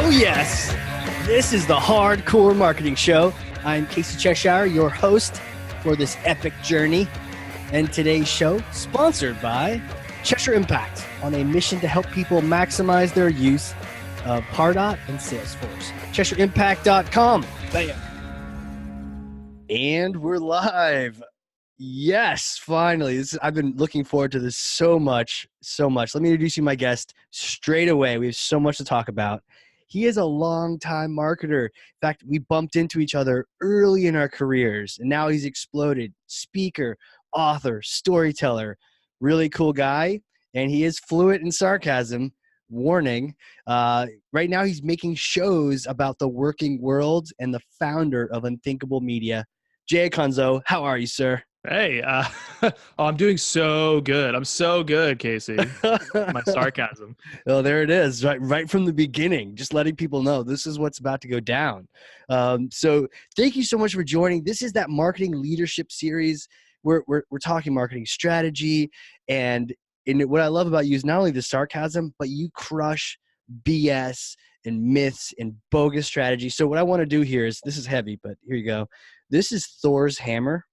Oh, yes. This is the Hardcore Marketing Show. I'm Casey Cheshire, your host for this epic journey. And today's show, sponsored by Cheshire Impact, on a mission to help people maximize their use of Pardot and Salesforce. CheshireImpact.com. Bam. And we're live. Yes, finally. I've been looking forward to this so much. Let me introduce you to my guest straight away. We have so much to talk about. He is a longtime marketer. In fact, we bumped into each other early in our careers, and now he's exploded. Speaker, author, storyteller, really cool guy, and he is fluent in sarcasm. Warning. Right now, he's making shows about the working world and the founder of Unthinkable Media. Jay Acunzo, how are you, sir? Hey, I'm doing so good. I'm so good, Casey. My sarcasm. Oh, there it is, right from the beginning, just letting people know this is what's about to go down. So thank you so much for joining. This is that marketing leadership series. We're talking marketing strategy, and what I love about you is not only the sarcasm, but you crush BS and myths and bogus strategy. So what I want to do here is, this is heavy, but here you go. This is Thor's hammer.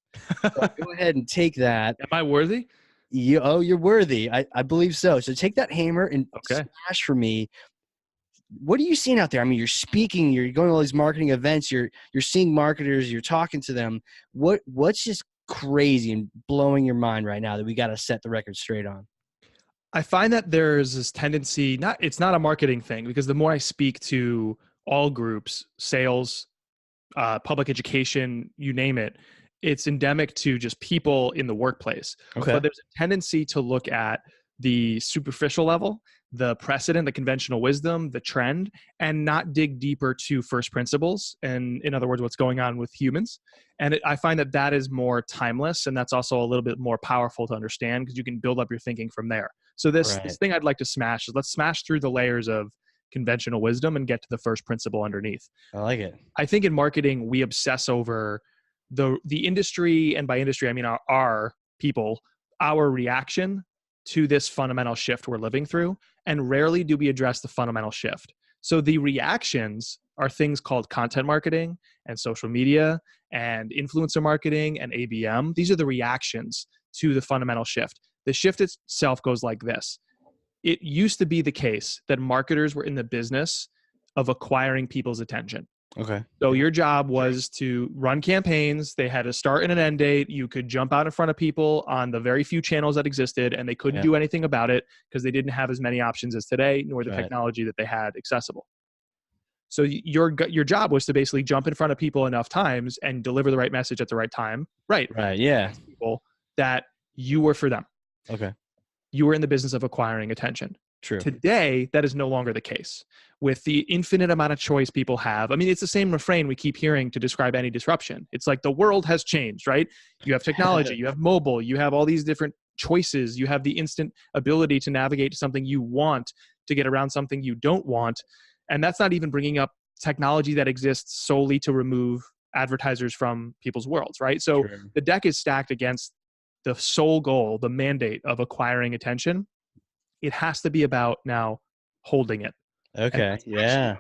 So go ahead and take that. Am I worthy? You're worthy. I believe so. So take that hammer and smash for me. What are you seeing out there? I mean, you're speaking, you're going to all these marketing events, you're seeing marketers, you're talking to them. What's just crazy and blowing your mind right now that we got to set the record straight on? I find that there's this tendency, it's not a marketing thing, because the more I speak to all groups, sales, public education, you name it, it's endemic to just people in the workplace. Okay. But there's a tendency to look at the superficial level, the precedent, the conventional wisdom, the trend, and not dig deeper to first principles. And in other words, what's going on with humans. And I find that is more timeless. And that's also a little bit more powerful to understand, because you can build up your thinking from there. So this thing I'd like to smash is, let's smash through the layers of conventional wisdom and get to the first principle underneath. I like it. I think in marketing, we obsess over the industry, and by industry, I mean our people, our reaction to this fundamental shift we're living through, and rarely do we address the fundamental shift. So the reactions are things called content marketing and social media and influencer marketing and ABM. These are the reactions to the fundamental shift. The shift itself goes like this. It used to be the case that marketers were in the business of acquiring people's attention. Okay. So your job was to run campaigns. They had a start and an end date. You could jump out in front of people on the very few channels that existed, and they couldn't do anything about it because they didn't have as many options as today, nor the technology that they had accessible. So your job was to basically jump in front of people enough times and deliver the right message at the right time. Right. Yeah. People that you were for them. Okay. You were in the business of acquiring attention. True. Today, that is no longer the case. With the infinite amount of choice people have, I mean, it's the same refrain we keep hearing to describe any disruption. It's like the world has changed, right? You have technology, you have mobile, you have all these different choices, you have the instant ability to navigate to something you want, to get around something you don't want. And that's not even bringing up technology that exists solely to remove advertisers from people's worlds, right? So the deck is stacked against the sole goal, the mandate of acquiring attention. It has to be about now holding it. Okay. Yeah.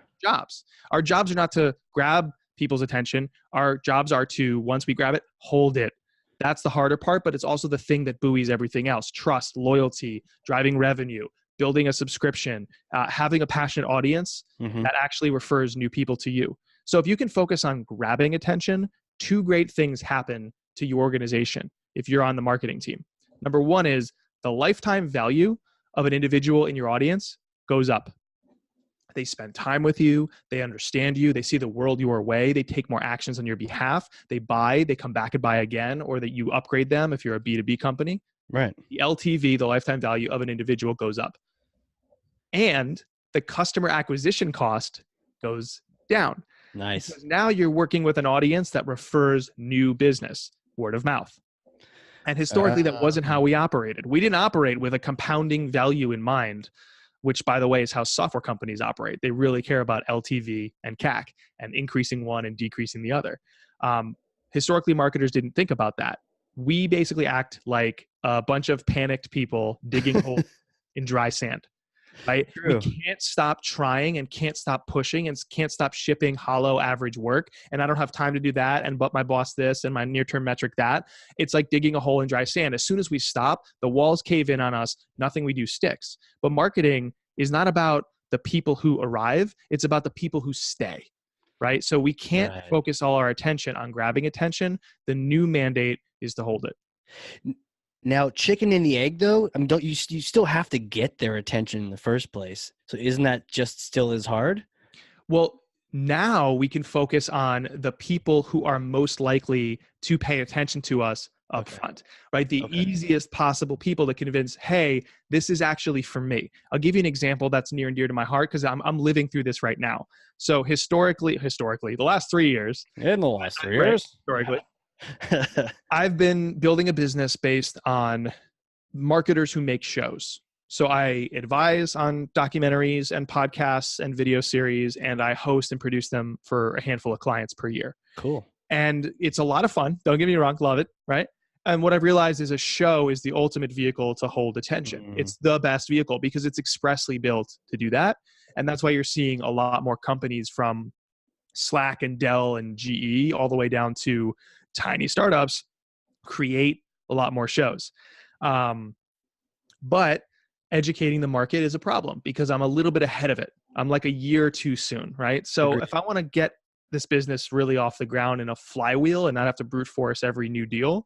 Our jobs are not to grab people's attention. Our jobs are to, once we grab it, hold it. That's the harder part, but it's also the thing that buoys everything else. Trust, loyalty, driving revenue, building a subscription, having a passionate audience that actually refers new people to you. So if you can focus on grabbing attention, two great things happen to your organization if you're on the marketing team. Number one is the lifetime value of an individual in your audience goes up. They spend time with you. They understand you. They see the world your way. They take more actions on your behalf. They buy, they come back and buy again, or that you upgrade them if you're a B2B company. Right. The LTV, the lifetime value of an individual, goes up. And the customer acquisition cost goes down. Nice. Because now you're working with an audience that refers new business, word of mouth. And historically, that wasn't how we operated. We didn't operate with a compounding value in mind, which, by the way, is how software companies operate. They really care about LTV and CAC and increasing one and decreasing the other. Historically, marketers didn't think about that. We basically act like a bunch of panicked people digging holes in dry sand. right? We True. can't stop trying and can't stop pushing and can't stop shipping hollow average work. And I don't have time to do that. And but my boss this and my near-term metric that. It's like digging a hole in dry sand. As soon as we stop, the walls cave in on us. Nothing we do sticks. But marketing is not about the people who arrive. It's about the people who stay, right? So we can't Right. focus all our attention on grabbing attention. The new mandate is to hold it. Now, chicken and the egg, though. I mean, don't you still have to get their attention in the first place? So isn't that just still as hard? Well, now we can focus on the people who are most likely to pay attention to us up Okay. front, right? The Okay. easiest possible people to convince, hey, this is actually for me. I'll give you an example that's near and dear to my heart because I'm living through this right now. So historically, the last 3 years, In the last 3 right, years. historically, I've been building a business based on marketers who make shows. So I advise on documentaries and podcasts and video series, and I host and produce them for a handful of clients per year. Cool. And it's a lot of fun. Don't get me wrong, love it, right? And what I've realized is a show is the ultimate vehicle to hold attention. It's the best vehicle because it's expressly built to do that. And that's why you're seeing a lot more companies from Slack and Dell and GE all the way down to tiny startups create a lot more shows. But educating the market is a problem because I'm a little bit ahead of it. I'm like a year too soon, right? So Agreed. if I want to get this business really off the ground in a flywheel and not have to brute force every new deal,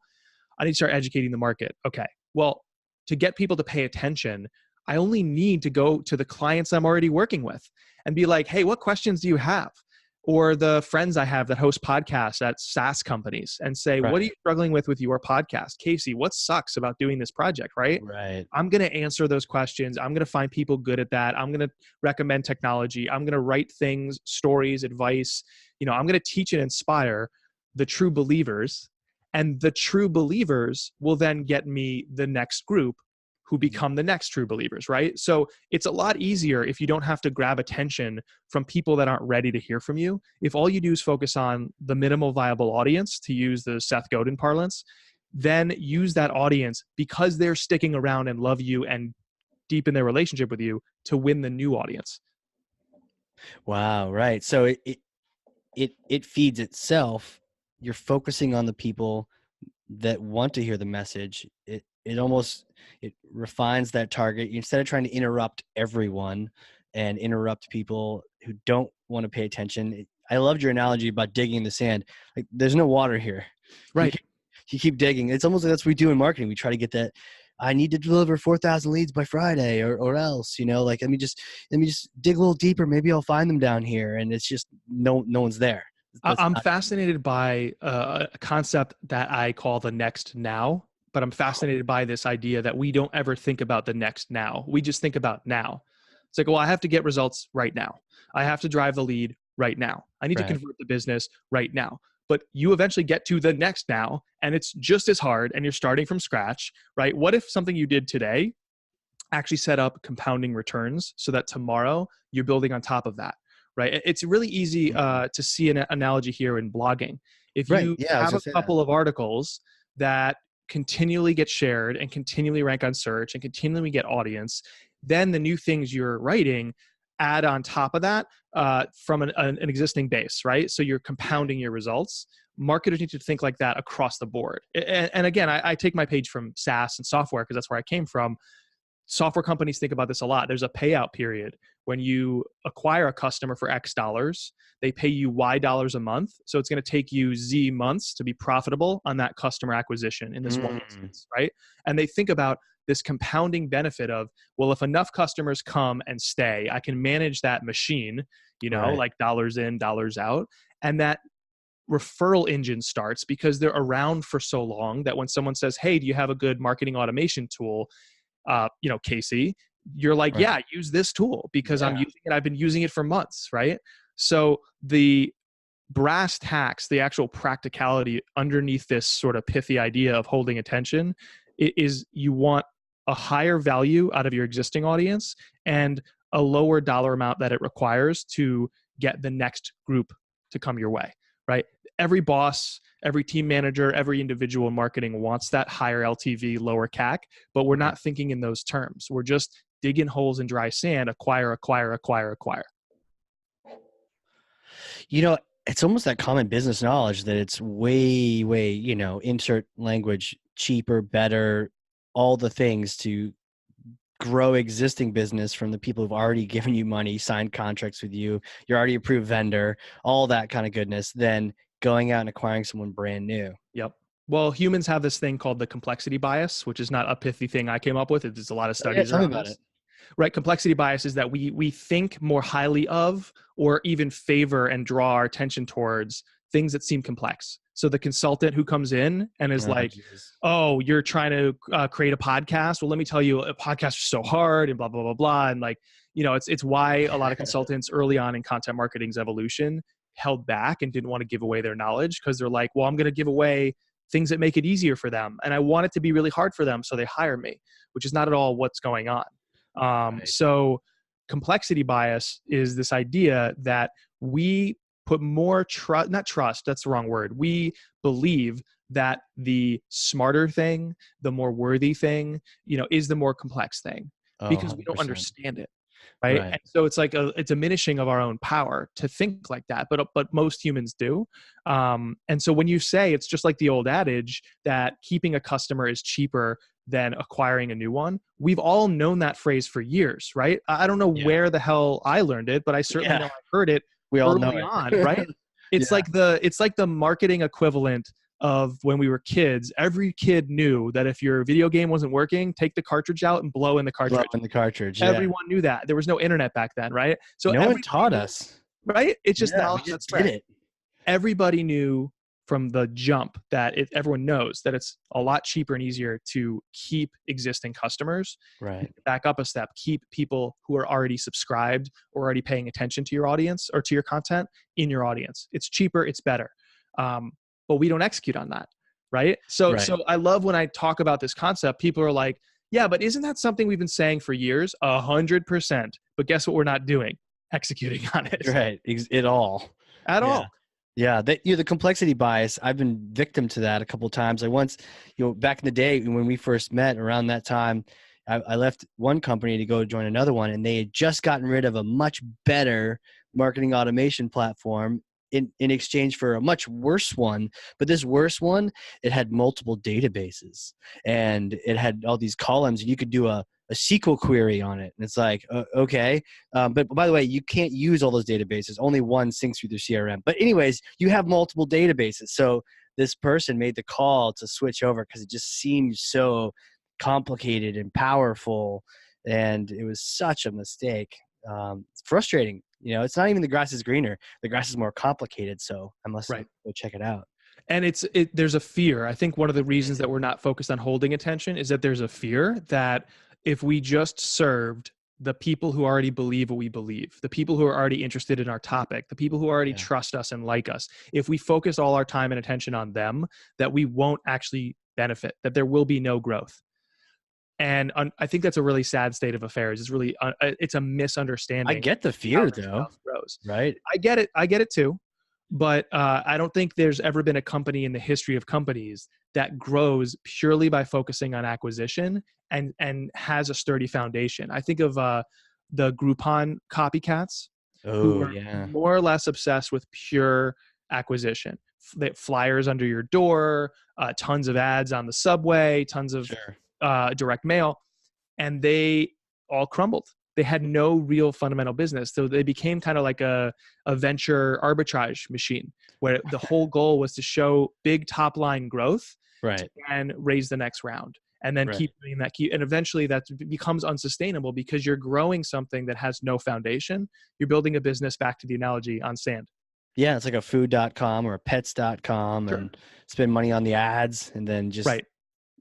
I need to start educating the market. Okay, well, to get people to pay attention, I only need to go to the clients I'm already working with and be like, hey, what questions do you have? Or the friends I have that host podcasts at SaaS companies and say, what are you struggling with your podcast? Casey, what sucks about doing this project, right? Right. I'm going to answer those questions. I'm going to find people good at that. I'm going to recommend technology. I'm going to write things, stories, advice. I'm going to teach and inspire the true believers. And the true believers will then get me the next group who become the next true believers, right? So it's a lot easier if you don't have to grab attention from people that aren't ready to hear from you. If all you do is focus on the minimal viable audience, to use the Seth Godin parlance, then use that audience because they're sticking around and love you and deepen their relationship with you to win the new audience. Wow. Right. So it feeds itself. You're focusing on the people that want to hear the message. It refines that target. Instead of trying to interrupt everyone and interrupt people who don't want to pay attention. I loved your analogy about digging in the sand. Like, there's no water here. Right. You keep digging. It's almost like that's what we do in marketing. We try to get that. I need to deliver 4,000 leads by Friday or else, like, let me just dig a little deeper. Maybe I'll find them down here. And it's just no one's there. I'm fascinated by a concept that I call the next now, but I'm fascinated by this idea that we don't ever think about the next now. We just think about now. It's like, well, I have to get results right now. I have to drive the lead right now. I need to convert the business right now. But you eventually get to the next now, and it's just as hard, and you're starting from scratch, right? What if something you did today actually set up compounding returns so that tomorrow you're building on top of that? Right. It's really easy to see an analogy here in blogging. If you have a couple of articles that continually get shared and continually rank on search and continually get audience, then the new things you're writing add on top of that from an existing base, right? So you're compounding your results. Marketers need to think like that across the board. And again, I take my page from SaaS and software because that's where I came from. Software companies think about this a lot. There's a payout period. When you acquire a customer for X dollars, they pay you Y dollars a month. So it's going to take you Z months to be profitable on that customer acquisition in this one instance, right? And they think about this compounding benefit of, well, if enough customers come and stay, I can manage that machine, like dollars in, dollars out. And that referral engine starts because they're around for so long that when someone says, hey, do you have a good marketing automation tool? Casey, you're like, yeah, use this tool because I'm using it. I've been using it for months, right? So the brass tacks, the actual practicality underneath this sort of pithy idea of holding attention is you want a higher value out of your existing audience and a lower dollar amount that it requires to get the next group to come your way, right? Every boss, every team manager, every individual in marketing wants that higher LTV, lower CAC, but we're not thinking in those terms. We're just digging holes in dry sand, acquire, acquire, acquire, acquire. You know, it's almost that common business knowledge that it's way, way, insert language, cheaper, better, all the things to grow existing business from the people who've already given you money, signed contracts with you, you're already approved vendor, all that kind of goodness, than going out and acquiring someone brand new. Yep. Well, humans have this thing called the complexity bias, which is not a pithy thing I came up with. There's a lot of studies around this. Right. Complexity bias is that we think more highly of or even favor and draw our attention towards things that seem complex. So the consultant who comes in and is oh, you're trying to create a podcast. Well, let me tell you, a podcast is so hard and blah, blah, blah, blah. And it's why a lot of consultants early on in content marketing's evolution held back and didn't want to give away their knowledge, because they're like, well, I'm going to give away things that make it easier for them. And I want it to be really hard for them. So they hire me, which is not at all what's going on. Right. So complexity bias is this idea that we put more not trust, that's the wrong word. We believe that the smarter thing, the more worthy thing, is the more complex thing, because we don't understand it. Right. And so it's like a diminishing of our own power to think like that. But most humans do. And so when you say, it's just like the old adage that keeping a customer is cheaper than acquiring a new one, we've all known that phrase for years, right? I don't know where the hell I learned it, but I certainly know I heard it early on, right? It's like the marketing equivalent of when we were kids. Every kid knew that if your video game wasn't working, take the cartridge out and blow in the cartridge. Everyone knew that. There was no internet back then, right? So no one taught us. Right? It's just knowledge that spread. Everybody knew from the jump that everyone knows that it's a lot cheaper and easier to keep existing customers. Right. Back up a step, keep people who are already subscribed or already paying attention to your audience or to your content in your audience. It's cheaper, it's better. But we don't execute on that, right? So I love when I talk about this concept, people are like, yeah, but isn't that something we've been saying for years? 100%. But guess what we're not doing? Executing on it. Right. At all. Yeah, the complexity bias, I've been victim to that a couple of times. I once, back in the day when we first met around that time, I left one company to go join another one, and they had just gotten rid of a much better marketing automation platform in exchange for a much worse one. But this worse one, it had multiple databases, and it had all these columns, and you could do a SQL query on it. And it's like, okay. But by the way, you can't use all those databases. Only one syncs with your CRM. But anyways, you have multiple databases. So this person made the call to switch over because it just seemed so complicated and powerful. And it was such a mistake. It's frustrating. It's not even the grass is greener. The grass is more complicated. So I must go check it out. And there's a fear. I think one of the reasons that we're not focused on holding attention is that there's a fear that if we just served the people who already believe what we believe, the people who are already interested in our topic, the people who already trust us and like us, if we focus all our time and attention on them, that we won't actually benefit, that there will be no growth. And I think that's a really sad state of affairs. It's a misunderstanding. I get the fear though, right? I get it too. But I don't think there's ever been a company in the history of companies that grows purely by focusing on acquisition and has a sturdy foundation. I think of the Groupon copycats who are more or less obsessed with pure acquisition. Flyers under your door, tons of ads on the subway, tons of direct mail, and they all crumbled. They had no real fundamental business. So they became kind of like a venture arbitrage machine where the whole goal was to show big top line growth and raise the next round. And then keep doing that. And eventually that becomes unsustainable because you're growing something that has no foundation. You're building a business, back to the analogy, on sand. Yeah, it's like a food.com or a pets.com and spend money on the ads and then just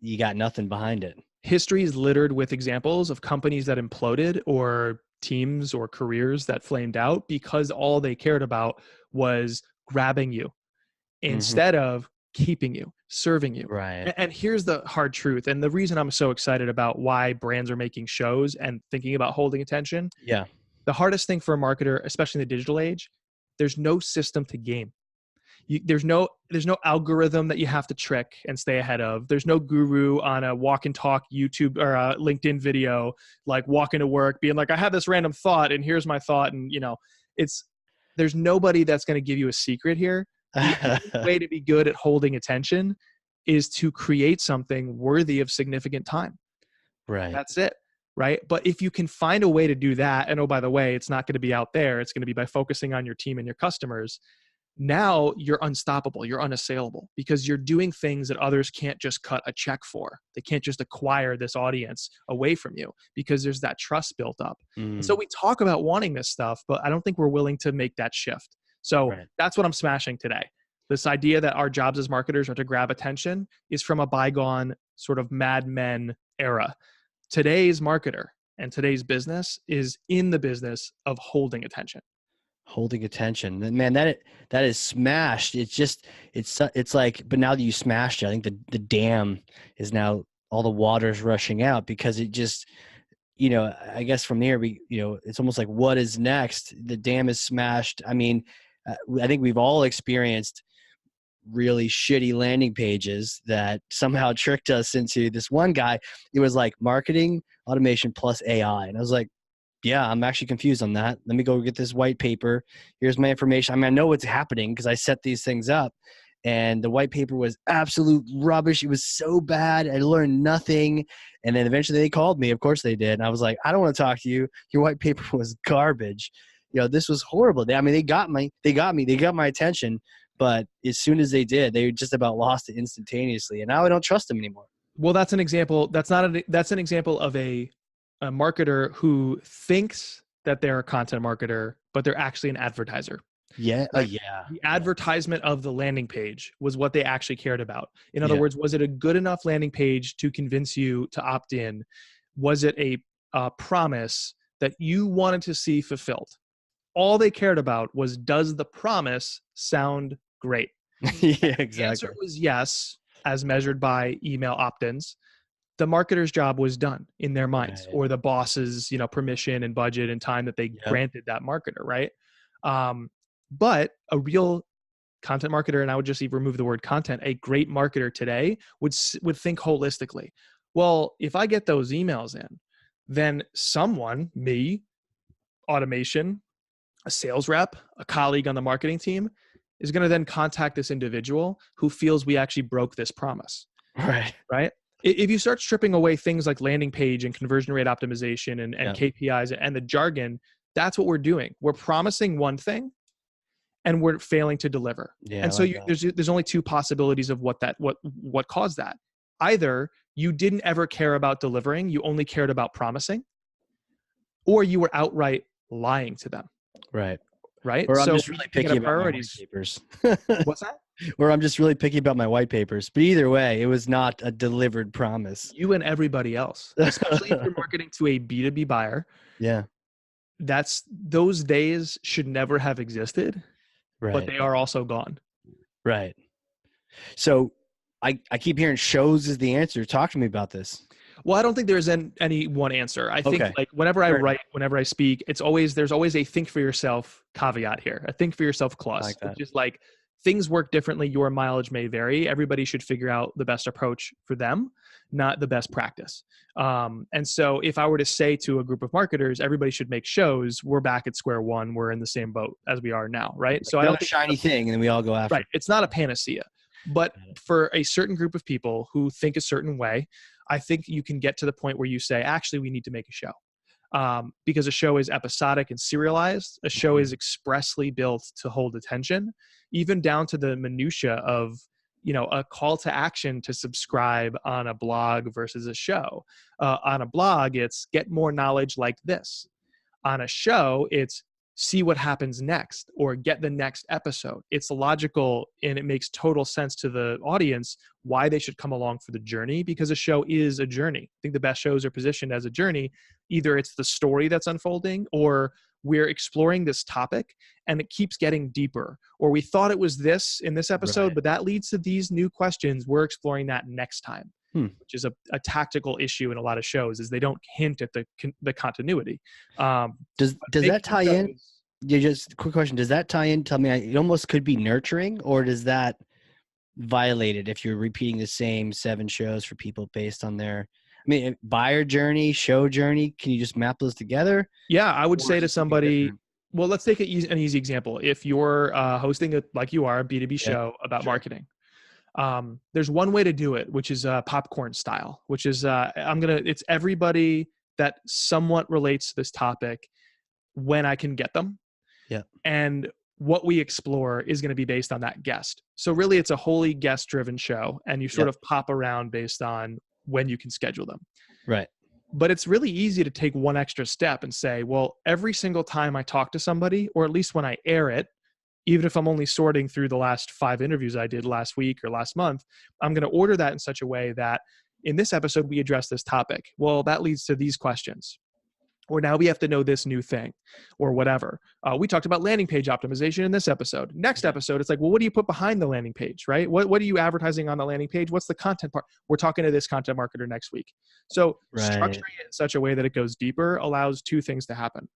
you got nothing behind it. History is littered with examples of companies that imploded or teams or careers that flamed out because all they cared about was grabbing you instead of keeping you, serving you. Right. And here's the hard truth. And the reason I'm so excited about why brands are making shows and thinking about holding attention. Yeah. The hardest thing for a marketer, especially in the digital age, there's no system to game. There's no algorithm that you have to trick and stay ahead of. There's no guru on a walk and talk YouTube or a LinkedIn video, like walking to work being like, I had this random thought and here's my thought. And there's nobody that's going to give you a secret here. The only way to be good at holding attention is to create something worthy of significant time. Right. That's it. Right. But if you can find a way to do that, and oh, by the way, it's not going to be out there. It's going to be by focusing on your team and your customers. Now you're unstoppable. You're unassailable because you're doing things that others can't just cut a check for. They can't just acquire this audience away from you because there's that trust built up. And so we talk about wanting this stuff, but I don't think we're willing to make that shift. So that's what I'm smashing today. This idea that our jobs as marketers are to grab attention is from a bygone sort of Mad Men era. Today's marketer and today's business is in the business of holding attention. Holding attention, man, that is smashed. It's like, but now that you smashed it, I think the dam is now, all the water's rushing out because it just, I guess from here it's almost like, what is next? The dam is smashed. I mean, I think we've all experienced really shitty landing pages that somehow tricked us into this one guy. It was like marketing automation plus AI, and I was like, yeah, I'm actually confused on that. Let me go get this white paper. Here's my information. I mean, I know what's happening because I set these things up, and the white paper was absolute rubbish. It was so bad. I learned nothing. And then eventually they called me. Of course they did. And I was like, I don't want to talk to you. Your white paper was garbage. This was horrible. They got my attention. But as soon as they did, they just about lost it instantaneously. And now I don't trust them anymore. Well, that's an example. That's an example of a marketer who thinks that they're a content marketer, but they're actually an advertiser. Yeah. The advertisement of the landing page was what they actually cared about. In other words, was it a good enough landing page to convince you to opt in? Was it a promise that you wanted to see fulfilled? All they cared about was, does the promise sound great? Yeah, exactly. The answer was yes, as measured by email opt-ins. The marketer's job was done in their minds, or the boss's, permission and budget and time that they granted that marketer, right? But a real content marketer, and I would just even remove the word content, a great marketer today would think holistically. Well, if I get those emails in, then someone, me, automation, a sales rep, a colleague on the marketing team, is going to then contact this individual who feels we actually broke this promise. Right. If you start stripping away things like landing page and conversion rate optimization and KPIs and the jargon, that's what we're doing. We're promising one thing and we're failing to deliver. Yeah, and so there's only two possibilities of what caused that. Either you didn't ever care about delivering, you only cared about promising, or you were outright lying to them. Right. Or I'm just really picky about my white papers. What's that? Or I'm just really picky about my white papers. But either way, it was not a delivered promise. You and everybody else, especially if you're marketing to a B2B buyer. Yeah. Those days should never have existed, but they are also gone. Right. So I keep hearing shows is the answer. Talk to me about this. Well, I don't think there's any one answer. I think like whenever I write, whenever I speak, there's always a think for yourself caveat here. A think for yourself clause. Like it's just like things work differently. Your mileage may vary. Everybody should figure out the best approach for them, not the best practice. And so if I were to say to a group of marketers, everybody should make shows, we're back at square one. We're in the same boat as we are now. Right. So I don't think shiny thing and then we all go after. Right. It's not a panacea, but for a certain group of people who think a certain way, I think you can get to the point where you say, actually, we need to make a show. Because a show is episodic and serialized. A show is expressly built to hold attention, even down to the minutia of, a call to action to subscribe on a blog versus a show. On a blog, it's get more knowledge like this. On a show, it's see what happens next or get the next episode. It's logical and it makes total sense to the audience why they should come along for the journey, because a show is a journey. I think the best shows are positioned as a journey. Either it's the story that's unfolding or we're exploring this topic and it keeps getting deeper, or we thought it was this in this episode, but that leads to these new questions. We're exploring that next time. Which is a tactical issue in a lot of shows, is they don't hint at the continuity. Does that tie in? Yeah, just a quick question. Does that tie in? Tell me, it almost could be nurturing, or does that violate it if you're repeating the same 7 shows for people based on their, I mean, buyer journey, show journey? Can you just map those together? Yeah, I would Or say is to it something somebody, different? well, let's take an easy example. If you're hosting like you are, a B2B Yeah, show about sure. marketing, there's one way to do it, which is popcorn style, which is it's everybody that somewhat relates to this topic when I can get them. Yeah. And what we explore is going to be based on that guest. So really it's a wholly guest driven show, and you sort Yep. of pop around based on when you can schedule them. Right. But it's really easy to take one extra step and say, well, every single time I talk to somebody, or at least when I air it, even if I'm only sorting through the last 5 interviews I did last week or last month, I'm going to order that in such a way that in this episode, we address this topic. Well, that leads to these questions. Or now we have to know this new thing, or whatever. We talked about landing page optimization in this episode. Next episode, it's like, well, what do you put behind the landing page, right? What are you advertising on the landing page? What's the content part? We're talking to this content marketer next week. So Right. structuring it in such a way that it goes deeper allows 2 things to happen.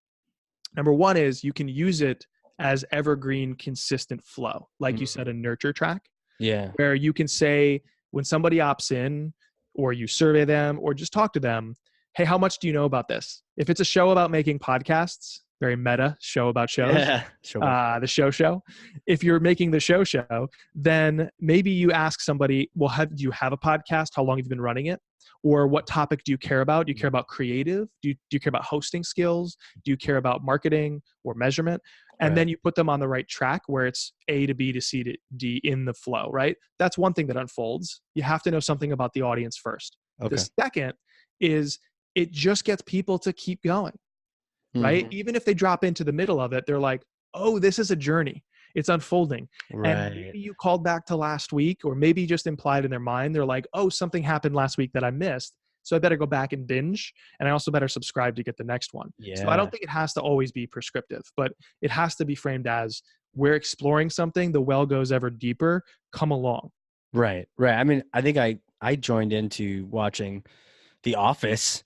Number one is you can use it as evergreen, consistent flow. Like you said, a nurture track. Yeah. Where you can say when somebody opts in, or you survey them, or just talk to them, hey, how much do you know about this? If it's a show about making podcasts, very meta show about shows, Yeah. Sure. the show. If you're making the show, then maybe you ask somebody, well, do you have a podcast? How long have you been running it? Or what topic do you care about? Do you care about creative? Do you care about hosting skills? Do you care about marketing or measurement? And then you put them on the right track where it's A to B to C to D in the flow, right? That's one thing that unfolds. You have to know something about the audience first. Okay. The second is it just gets people to keep going, right? Even if they drop into the middle of it, they're like, oh, this is a journey. It's unfolding. Right. And maybe you called back to last week, or maybe just implied in their mind, they're like, oh, something happened last week that I missed. So I better go back and binge. And I also better subscribe to get the next one. Yeah. So I don't think it has to always be prescriptive, but it has to be framed as we're exploring something. The well goes ever deeper. Come along. Right. Right. I mean, I think I joined into watching The Office,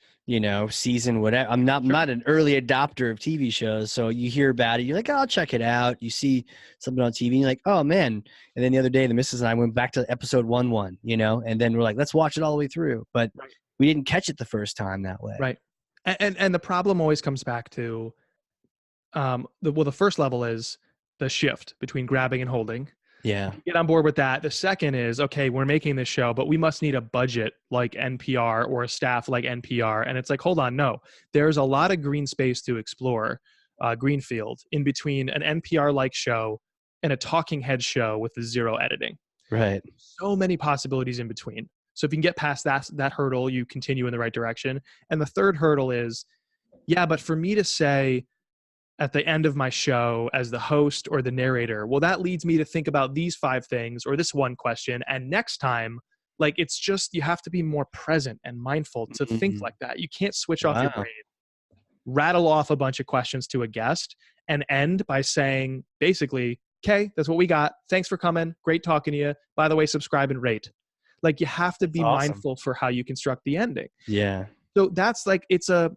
season whatever. I'm not an early adopter of TV shows. So you hear about it, you're like, oh, I'll check it out. You see something on TV, and you're like, oh man. And then the other day, the missus and I went back to episode 1, and then we're like, let's watch it all the way through. But we didn't catch it the first time that way. Right. And the problem always comes back to, the first level is the shift between grabbing and holding. Yeah. Get on board with that. The second is, okay, we're making this show, but we must need a budget like NPR or a staff like NPR. And it's like, hold on, no, there's a lot of green space to explore, greenfield, in between an NPR-like show and a talking head show with 0 editing. Right. So many possibilities in between. So if you can get past that hurdle, you continue in the right direction. And the third hurdle is, yeah, but for me to say, at the end of my show as the host or the narrator, well, that leads me to think about these 5 things or this one question. And next time, like, it's just, you have to be more present and mindful to think like that. You can't switch off your brain, rattle off a bunch of questions to a guest, and end by saying, basically, okay, that's what we got. Thanks for coming. Great talking to you. By the way, subscribe and rate. Like, you have to be mindful for how you construct the ending. Yeah. So that's like, it's a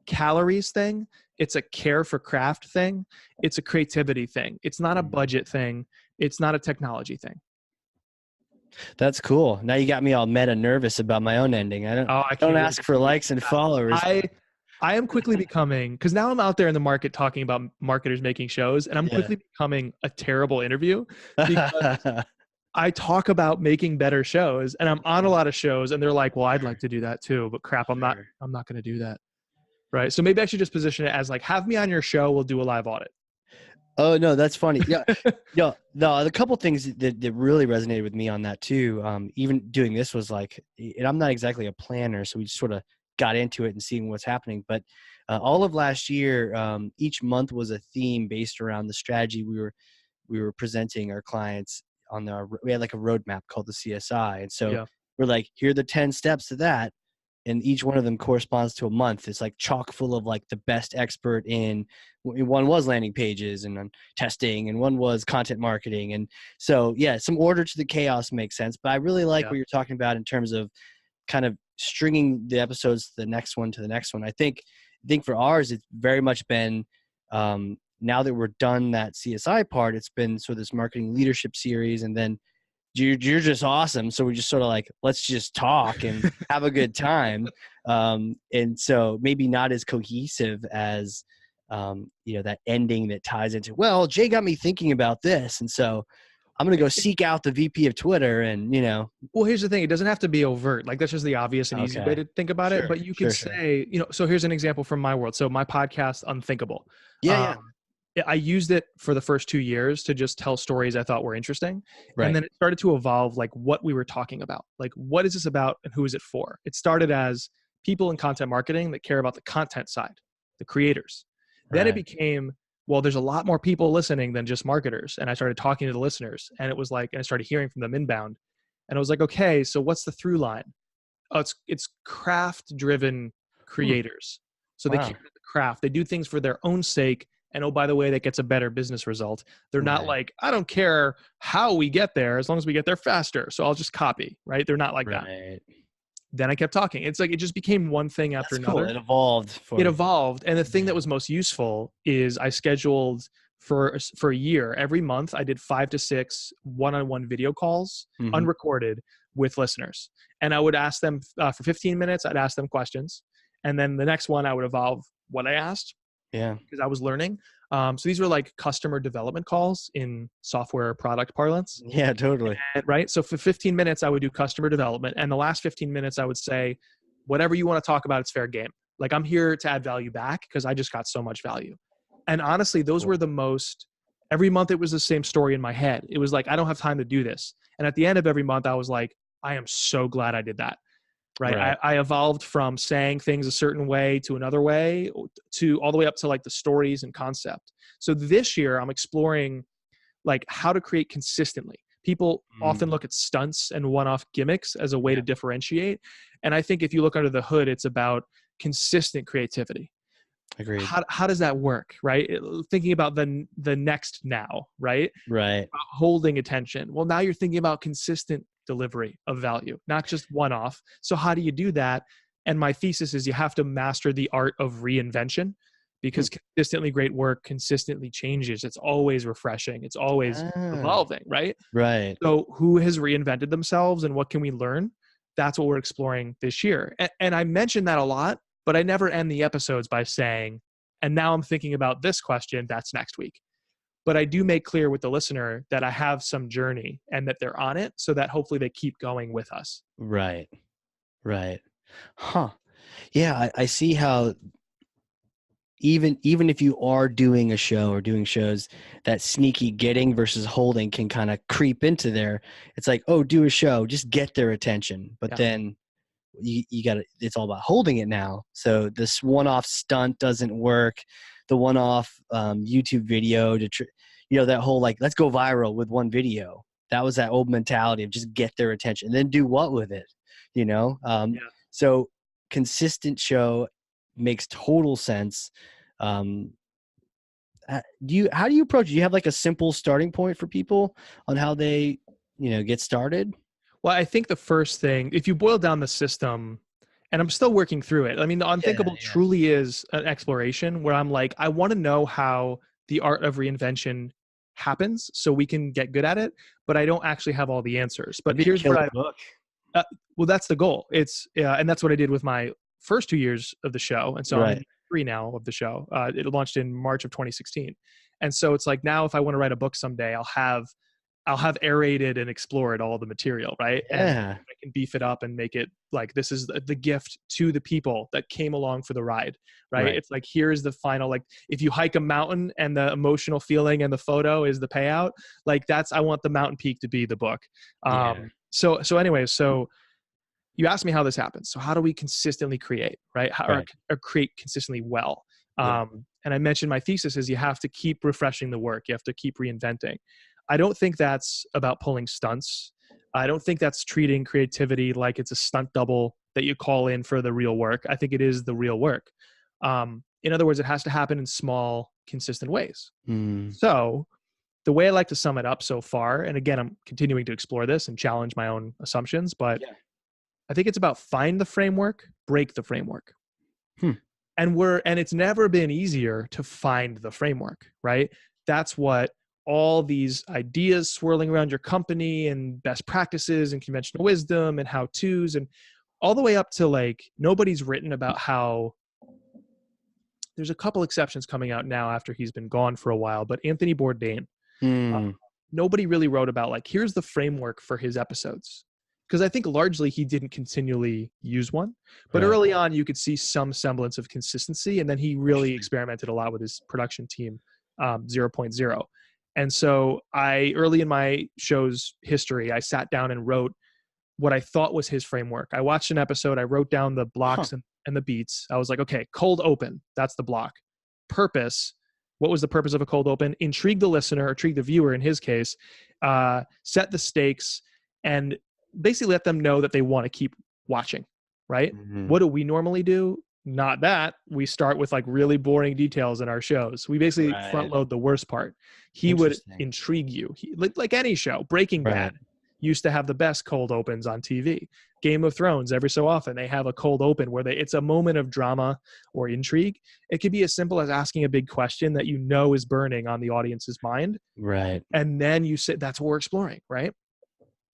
calories thing. It's a care for craft thing. It's a creativity thing. It's not a budget thing. It's not a technology thing. That's cool. Now you got me all meta nervous about my own ending. I don't ask for likes and followers. I am quickly becoming, because now I'm out there in the market talking about marketers making shows, and I'm quickly becoming a terrible interview because I talk about making better shows, and I'm on a lot of shows, and they're like, well, I'd like to do that too, but crap, I'm not going to do that. Right. So maybe I should just position it as like, have me on your show. We'll do a live audit. Oh, no, that's funny. Yeah. No, the couple things that really resonated with me on that too. Even doing this was like, and I'm not exactly a planner, so we just sort of got into it and seeing what's happening. But all of last year, each month was a theme based around the strategy we were presenting our clients on. We had like a roadmap called the CSI. And so we're like, here are the 10 steps to that. And each one of them corresponds to a month. It's like chock full of like the best expert in, one was landing pages and testing, and one was content marketing. And so, yeah, some order to the chaos makes sense. But I really like what you're talking about in terms of kind of stringing the episodes to the next one to the next one. I think for ours, it's very much been now that we're done that CSI part, it's been sort of this marketing leadership series, and then you're just awesome. So we just sort of like, let's just talk and have a good time. And so maybe not as cohesive as, that ending that ties into, well, Jay got me thinking about this. And so I'm going to go seek out the VP of Twitter and, Well, here's the thing. It doesn't have to be overt. Like, that's just the obvious and easy way to think about it. But you could say, so here's an example from my world. So my podcast, Unthinkable. Yeah. I used it for the first 2 years to just tell stories I thought were interesting. Right. And then it started to evolve, like what we were talking about. Like, what is this about and who is it for? It started as people in content marketing that care about the content side, the creators. Then it became, well, there's a lot more people listening than just marketers. And I started talking to the listeners, and it was like, and I started hearing from them inbound. And I was like, okay, so what's the through line? Oh, it's craft driven creators. So they care about the craft. They do things for their own sake. And oh, by the way, that gets a better business result. They're not like, I don't care how we get there as long as we get there faster. So I'll just copy, right? They're not like that. Then I kept talking. It's like, it just became one thing after another. Cool. It evolved. It evolved. And the thing that was most useful is I scheduled for a year. Every month I did 5 to 6 one-on-one video calls, unrecorded, with listeners. And I would ask them for 15 minutes. I'd ask them questions. And then the next one I would evolve what I asked. Yeah. Because I was learning. So these were like customer development calls in software product parlance. Yeah, totally. Right. So for 15 minutes, I would do customer development. And the last 15 minutes, I would say, whatever you want to talk about, it's fair game. Like, I'm here to add value back because I just got so much value. And honestly, those were the most, every month it was the same story in my head. It was like, I don't have time to do this. And at the end of every month, I was like, I am so glad I did that. Right. I evolved from saying things a certain way to another way, to all the way up to like the stories and concept. So this year I'm exploring like how to create consistently. People often look at stunts and one-off gimmicks as a way to differentiate. And I think if you look under the hood, it's about consistent creativity. Agreed. How does that work? Right. Thinking about the next now, right? Right. About holding attention. Well, now you're thinking about consistent delivery of value, not just one-off. So how do you do that? And my thesis is you have to master the art of reinvention, because consistently great work consistently changes. It's always refreshing. It's always evolving, right? Right. So who has reinvented themselves and what can we learn? That's what we're exploring this year. And I mention that a lot, but I never end the episodes by saying, and now I'm thinking about this question, that's next week. But I do make clear with the listener that I have some journey and that they're on it, so that hopefully they keep going with us. Right. Huh. Yeah, I see how even if you are doing a show or doing shows, that sneaky getting versus holding can kind of creep into there. It's like, oh, do a show, just get their attention. But then you got to, it's all about holding it now. So this one-off stunt doesn't work. The one-off YouTube video that whole like, let's go viral with one video. That was that old mentality of just get their attention and then do what with it, So consistent show makes total sense. How do you approach it? Do you have like a simple starting point for people on how they, get started? Well, I think the first thing, if you boil down the system, and I'm still working through it. I mean, the Unthinkable truly is an exploration where I'm like, I want to know how the art of reinvention happens so we can get good at it, but I don't actually have all the answers. But here's what well, that's the goal. It's, and that's what I did with my first 2 years of the show. And so I'm in 3 now of the show. It launched in March of 2016. And so it's like, now if I want to write a book someday, I'll have aerated and explored all the material, right? Yeah. And I can beef it up and make it like, this is the gift to the people that came along for the ride, right? It's like, here's the final, like if you hike a mountain and the emotional feeling and the photo is the payout, like I want the mountain peak to be the book. So anyway, so you asked me how this happens. So how do we consistently create, right? Or create consistently well? And I mentioned my thesis is you have to keep refreshing the work. You have to keep reinventing. I don't think that's about pulling stunts. I don't think that's treating creativity like it's a stunt double that you call in for the real work. I think it is the real work. In other words, it has to happen in small, consistent ways. So the way I like to sum it up so far, and again, I'm continuing to explore this and challenge my own assumptions, but I think it's about find the framework, break the framework. And And it's never been easier to find the framework, right? That's what all these ideas swirling around your company and best practices and conventional wisdom and how-tos and all the way up to like, nobody's written about how, there's a couple exceptions coming out now after he's been gone for a while, but Anthony Bourdain, nobody really wrote about like, here's the framework for his episodes. Because I think largely he didn't continually use one, but early on you could see some semblance of consistency. And then he really experimented a lot with his production team, 0.0. And so early in my show's history, I sat down and wrote what I thought was his framework. I watched an episode, I wrote down the blocks and the beats. I was like, okay, cold open, that's the block. Purpose, what was the purpose of a cold open? Intrigue the listener, intrigue the viewer in his case, set the stakes, and basically let them know that they want to keep watching, right? What do we normally do? Not that. We start with like really boring details in our shows. We basically front load the worst part. He would intrigue you. Like any show. Breaking Bad used to have the best cold opens on TV. Game of Thrones, every so often, they have a cold open where it's a moment of drama or intrigue. It could be as simple as asking a big question that you know is burning on the audience's mind. Right. And then you say, that's what we're exploring, right?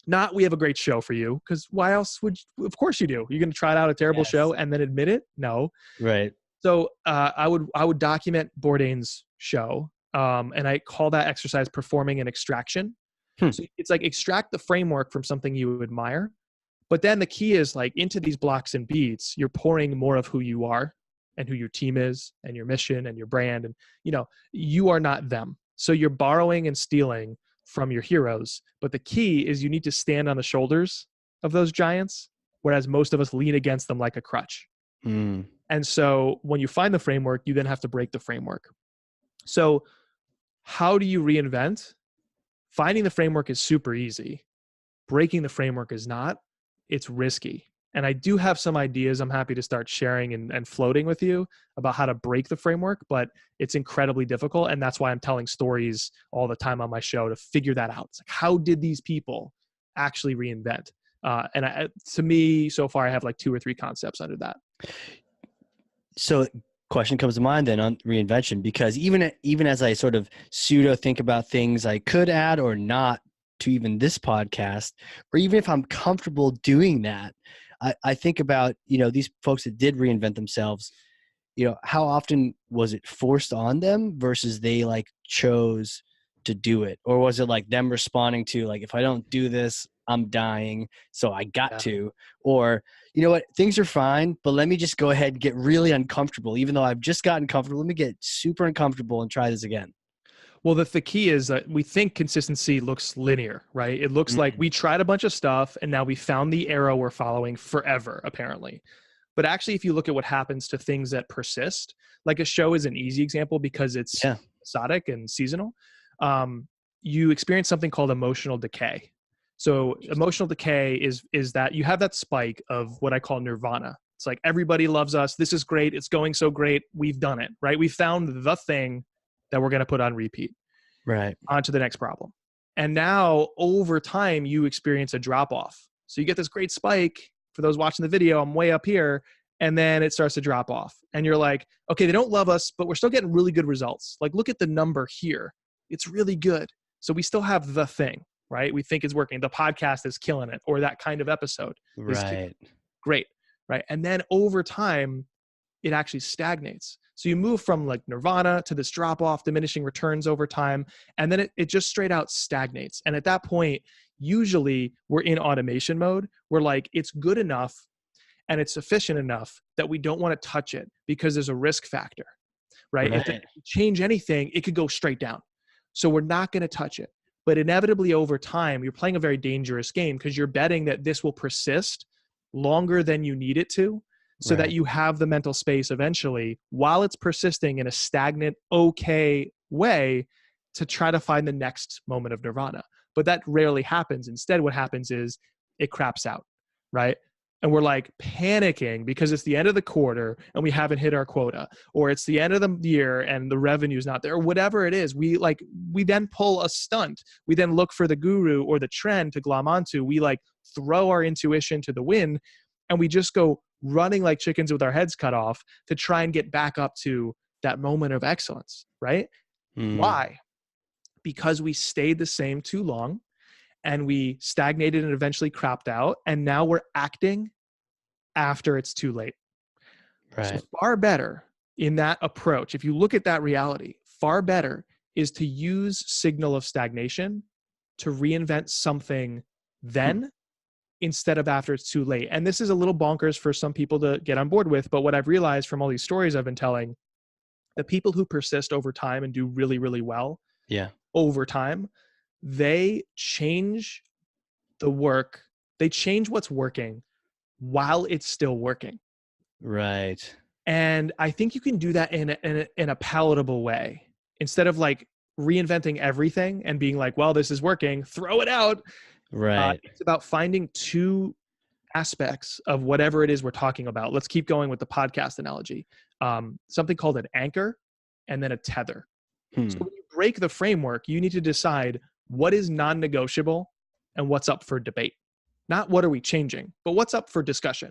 Not, we have a great show for you, because why else would you, of course you do. You're going to try out a terrible show and then admit it? No. Right. So I would document Bourdain's show, and I call that exercise performing an extraction. So it's like extract the framework from something you admire, but then the key is like into these blocks and beats, you're pouring more of who you are and who your team is and your mission and your brand, and you are not them. So you're borrowing and stealing from your heroes, but the key is you need to stand on the shoulders of those giants, whereas most of us lean against them like a crutch. And so when you find the framework, you then have to break the framework. So how do you reinvent? Finding the framework is super easy. Breaking the framework is not. It's risky. And I do have some ideas I'm happy to start sharing and floating with you about how to break the framework, but it's incredibly difficult. And that's why I'm telling stories all the time on my show to figure that out. It's like, how did these people actually reinvent? To me, so far, I have like 2 or 3 concepts under that. So question comes to mind then on reinvention, because even as I sort of pseudo think about things I could add or not to even this podcast, or even if I'm comfortable doing that, I think about, these folks that did reinvent themselves, how often was it forced on them versus they like chose to do it? Or was it like them responding to like, if I don't do this, I'm dying, so I got to, or you know what, things are fine, but let me just go ahead and get really uncomfortable. Even though I've just gotten comfortable, let me get super uncomfortable and try this again. Well, the key is that we think consistency looks linear, right? It looks like we tried a bunch of stuff and now we found the arrow we're following forever, apparently. But actually, if you look at what happens to things that persist, like a show is an easy example because it's episodic and seasonal. You experience something called emotional decay. So emotional decay is that you have that spike of what I call nirvana. It's like, everybody loves us. This is great. It's going so great. We've done it, right? We found the thing that we're going to put on repeat. Right. On to the next problem. And now over time, you experience a drop off. So you get this great spike. For those watching the video, I'm way up here. And then it starts to drop off. And you're like, okay, they don't love us, but we're still getting really good results. Like, look at the number here. It's really good. So we still have the thing, right? We think it's working. The podcast is killing it, or that kind of episode is great, right? And then over time, it actually stagnates. So you move from like nirvana to this drop off, diminishing returns over time. And then it just straight out stagnates. And at that point, usually we're in automation mode. We're like, it's good enough and it's sufficient enough that we don't want to touch it because there's a risk factor, right? If you change anything, it could go straight down. So we're not going to touch it. But inevitably over time, you're playing a very dangerous game because you're betting that this will persist longer than you need it to, so that you have the mental space eventually, while it's persisting in a stagnant, okay way, to try to find the next moment of nirvana. But that rarely happens. Instead, what happens is it craps out, right? And we're like panicking because it's the end of the quarter and we haven't hit our quota, or it's the end of the year and the revenue's not there, or whatever it is. We then pull a stunt. We then look for the guru or the trend to glom onto. We like throw our intuition to the wind and we just go running like chickens with our heads cut off to try and get back up to that moment of excellence, right? Why? Because we stayed the same too long and we stagnated and eventually crapped out. And now we're acting after it's too late. Right. So far better in that approach, if you look at that reality, far better is to use signal of stagnation to reinvent something then instead of after it's too late. And this is a little bonkers for some people to get on board with, but what I've realized from all these stories I've been telling, the people who persist over time and do really, really well over time, they change the work, they change what's working while it's still working. Right. And I think you can do that in a palatable way. Instead of like reinventing everything and being like, well, this is working, throw it out. Right. It's about finding two aspects of whatever it is we're talking about. Let's keep going with the podcast analogy. Something called an anchor and then a tether. So when you break the framework, you need to decide what is non-negotiable and what's up for debate. Not what are we changing, but what's up for discussion.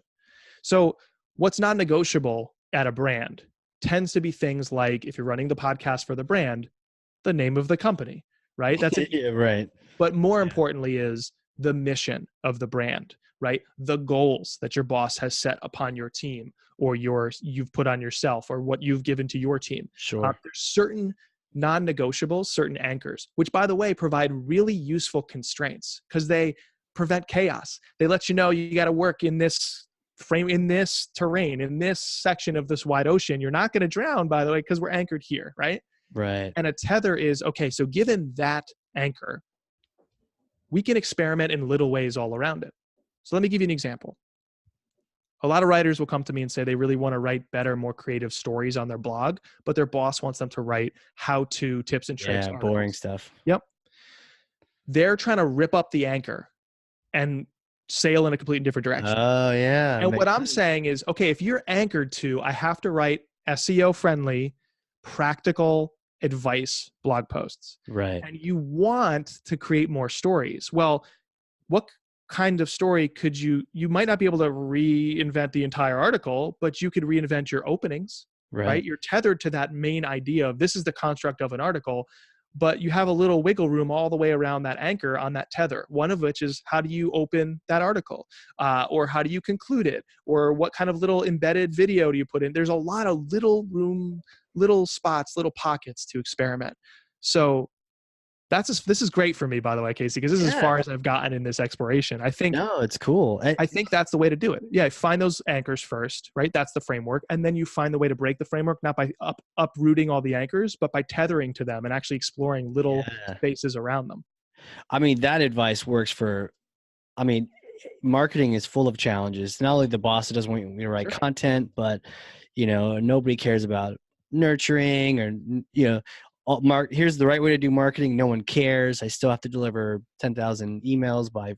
So what's non-negotiable at a brand tends to be things like, if you're running the podcast for the brand, the name of the company, right? That's it. Yeah, right. But more importantly is the mission of the brand, right? The goals that your boss has set upon your team or you've put on yourself or what you've given to your team. Sure. There's certain non-negotiables, certain anchors, which by the way, provide really useful constraints because they prevent chaos. They let you know you got to work in this frame, in this terrain, in this section of this wide ocean. You're not going to drown, by the way, because we're anchored here, right? Right. And a tether is, okay, so given that anchor, we can experiment in little ways all around it. So let me give you an example. A lot of writers will come to me and say they really want to write better, more creative stories on their blog, but their boss wants them to write how-to tips and tricks. Yeah, boring stuff. Yep. They're trying to rip up the anchor and sail in a completely different direction. Oh, yeah. And what I'm saying is, okay, if you're anchored to, I have to write SEO-friendly, practical advice blog posts. Right. And you want to create more stories. Well, what kind of story could you might not be able to reinvent the entire article, but you could reinvent your openings, right? You're tethered to that main idea of this is the construct of an article, but you have a little wiggle room all the way around that anchor on that tether. One of which is how do you open that article? Or how do you conclude it? Or what kind of little embedded video do you put in? There's a lot of little room, little spots, little pockets to experiment. So this is great for me, by the way, Casey, because this is as far as I've gotten in this exploration. I think it's cool. I think that's the way to do it. Yeah, find those anchors first, right? That's the framework. And then you find the way to break the framework, not by uprooting all the anchors, but by tethering to them and actually exploring little spaces around them. I mean, that advice works for, marketing is full of challenges. Not only the boss that doesn't want you to write content, but, nobody cares about nurturing or, here's the right way to do marketing. No one cares. I still have to deliver 10,000 emails by,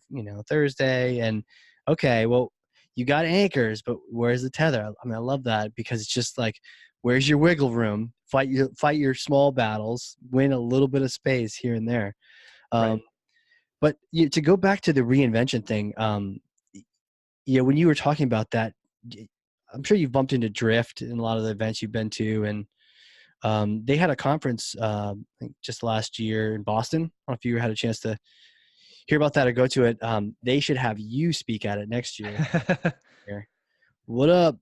Thursday. And okay, well, you got anchors, but where's the tether? I love that because it's just like, where's your wiggle room? Fight your small battles, win a little bit of space here and there. Right. But to go back to the reinvention thing, when you were talking about that, I'm sure you've bumped into Drift in a lot of the events you've been to, and they had a conference I think just last year in Boston. I don't know if you had a chance to hear about that or go to it. They should have you speak at it next year. What up,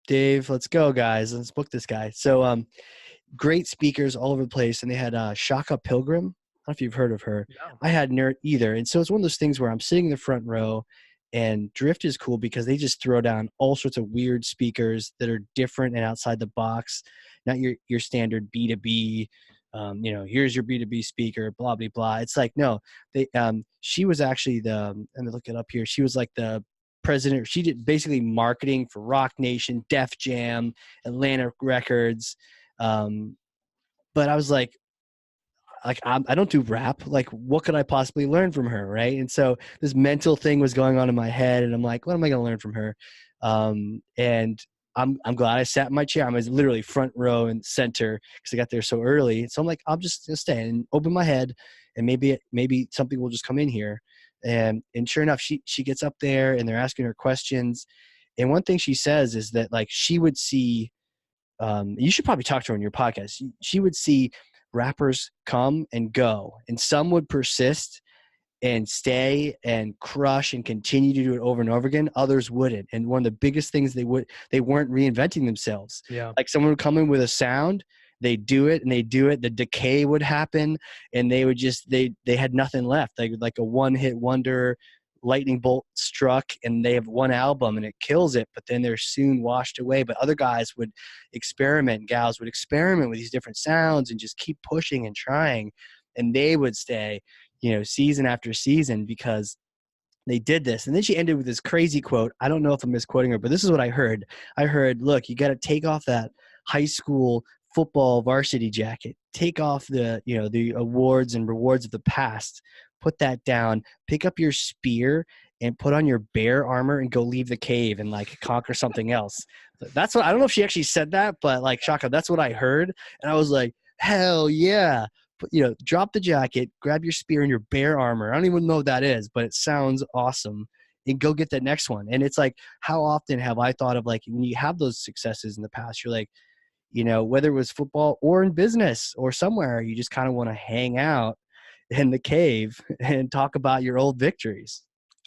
Dave? Let's go, guys. Let's book this guy. So great speakers all over the place. And they had Shaka Pilgrim. I don't know if you've heard of her. No. I hadn't heard either. And so it's one of those things where I'm sitting in the front row, and Drift is cool because they just throw down all sorts of weird speakers that are different and outside the box. Not your standard B2B, here's your B2B speaker, blah, blah, blah. It's like, no, she was actually let me look it up here. She was like the president. She did basically marketing for Rock Nation, Def Jam, Atlantic Records. But I was like, I don't do rap. Like, what could I possibly learn from her, right? And so this mental thing was going on in my head, and I'm like, what am I going to learn from her? And I'm glad I sat in my chair. I was literally front row and center because I got there so early. So I'm like, I'm just gonna stay and open my head, and maybe something will just come in here. And sure enough, she gets up there, and they're asking her questions, And one thing she says is that like she would see, you should probably talk to her on your podcast. She would see rappers come and go, and some would persist and stay and crush and continue to do it over and over again. Others wouldn't. And one of the biggest things they weren't reinventing themselves. Yeah. Like someone would come in with a sound, they do it and they do it. The decay would happen and they would just, they had nothing left. Like a one-hit wonder, lightning bolt struck and they have one album and it kills it, but then they're soon washed away. But other guys would experiment, gals would experiment with these different sounds and just keep pushing and trying. And they would stay, season after season because they did this. And then she ended with this crazy quote. I don't know if I'm misquoting her, but this is what I heard. I heard, look, you got to take off that high school football varsity jacket, take off the awards and rewards of the past, put that down, pick up your spear and put on your bear armor and go leave the cave and like conquer something else. That's what, I don't know if she actually said that, but like Shaka, that's what I heard. And I was like, hell yeah. Drop the jacket, grab your spear and your bear armor. I don't even know what that is, but it sounds awesome. And go get that next one. And it's like, how often have I thought of like, when you have those successes in the past, you're like, whether it was football or in business or somewhere, you just kind of want to hang out in the cave and talk about your old victories.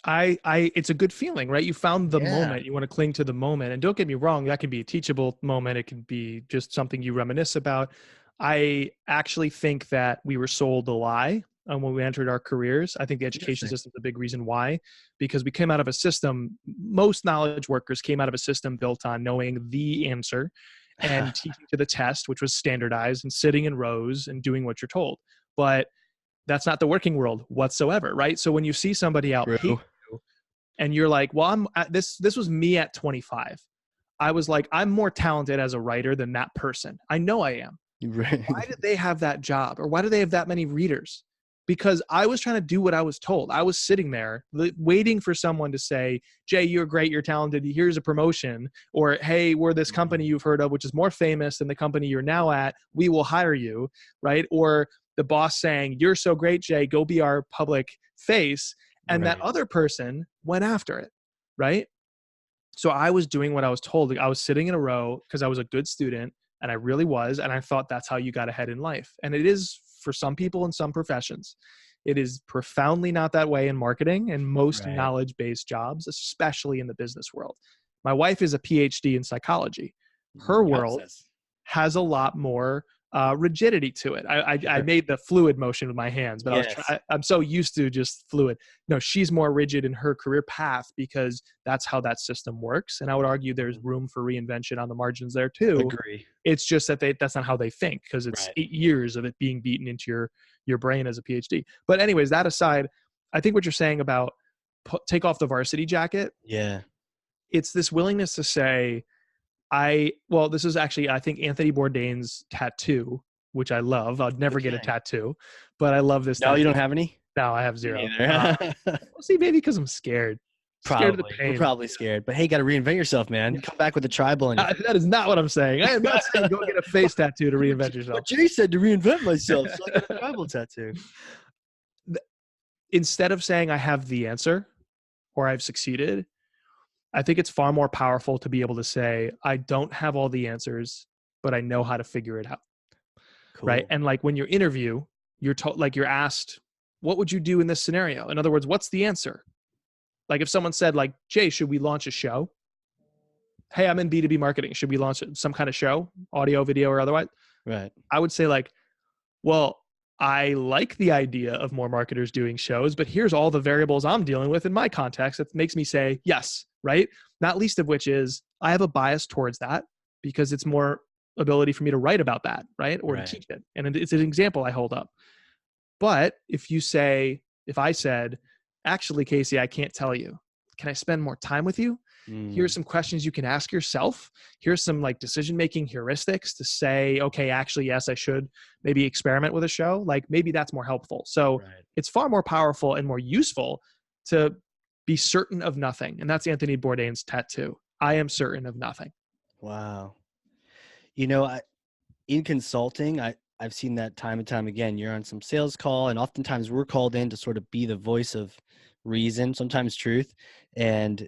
It's a good feeling, right? You found the Yeah. moment. You want to cling to the moment. And don't get me wrong, that can be a teachable moment. It can be just something you reminisce about. I actually think that we were sold a lie when we entered our careers. I think the education system is a big reason why, because we came out of a system, most knowledge workers came out of a system built on knowing the answer and teaching to the test, which was standardized and sitting in rows and doing what you're told. But that's not the working world whatsoever, right? So when you see somebody outpace you and you're like, well, this was me at 25. I was like, I'm more talented as a writer than that person. I know I am. Right. Why did they have that job? Or why do they have that many readers? Because I was trying to do what I was told. I was sitting there waiting for someone to say, Jay, you're great, you're talented, here's a promotion. Or, hey, we're this company you've heard of, which is more famous than the company you're now at. We will hire you, right? Or the boss saying, you're so great, Jay, go be our public face. And that other person went after it, right? So I was doing what I was told. I was sitting in a row because I was a good student. And I really was. And I thought that's how you got ahead in life. And it is for some people in some professions. It is profoundly not that way in marketing and most knowledge-based jobs, especially in the business world. My wife is a PhD in psychology. Her world has a lot more rigidity to it. I made the fluid motion with my hands, but I'm so used to just fluid. No, she's more rigid in her career path because that's how that system works. And I would argue there's room for reinvention on the margins there too. Agree. It's just that that's not how they think because it's 8 years of it being beaten into your brain as a PhD. But anyways, that aside, I think what you're saying about take off the varsity jacket. Yeah. It's this willingness to say, this is actually, I think Anthony Bourdain's tattoo, which I love. I'd never get a tattoo, but I love this. No, you don't have any? No, I have zero. See, maybe because I'm scared. Probably. Scared of the pain. You're probably scared. But hey, got to reinvent yourself, man. Come back with a tribal on you. That is not what I'm saying. I am not saying go get a face tattoo to reinvent yourself. But Jay said to reinvent myself, so I got a tribal tattoo. Instead of saying I have the answer or I've succeeded, I think it's far more powerful to be able to say, I don't have all the answers, but I know how to figure it out. Cool. Right. And like when you interview, you're you're asked, what would you do in this scenario? In other words, what's the answer? Like if someone said like, Jay, should we launch a show? Hey, I'm in B2B marketing. Should we launch some kind of show, audio, video, or otherwise? Right. I would say like, well, I like the idea of more marketers doing shows, but here's all the variables I'm dealing with in my context that makes me say yes, right? Not least of which is I have a bias towards that because it's more ability for me to write about that, right? Or to teach it. And it's an example I hold up. But if I said, actually, Casey, I can't tell you. Can I spend more time with you? Here's some questions you can ask yourself. Here's some like decision-making heuristics to say, okay, actually, yes, I should maybe experiment with a show. Like maybe that's more helpful. So it's far more powerful and more useful to be certain of nothing. And that's Anthony Bourdain's tattoo. I am certain of nothing. Wow. In consulting, I've seen that time and time again. You're on some sales call and oftentimes we're called in to sort of be the voice of reason, sometimes truth. And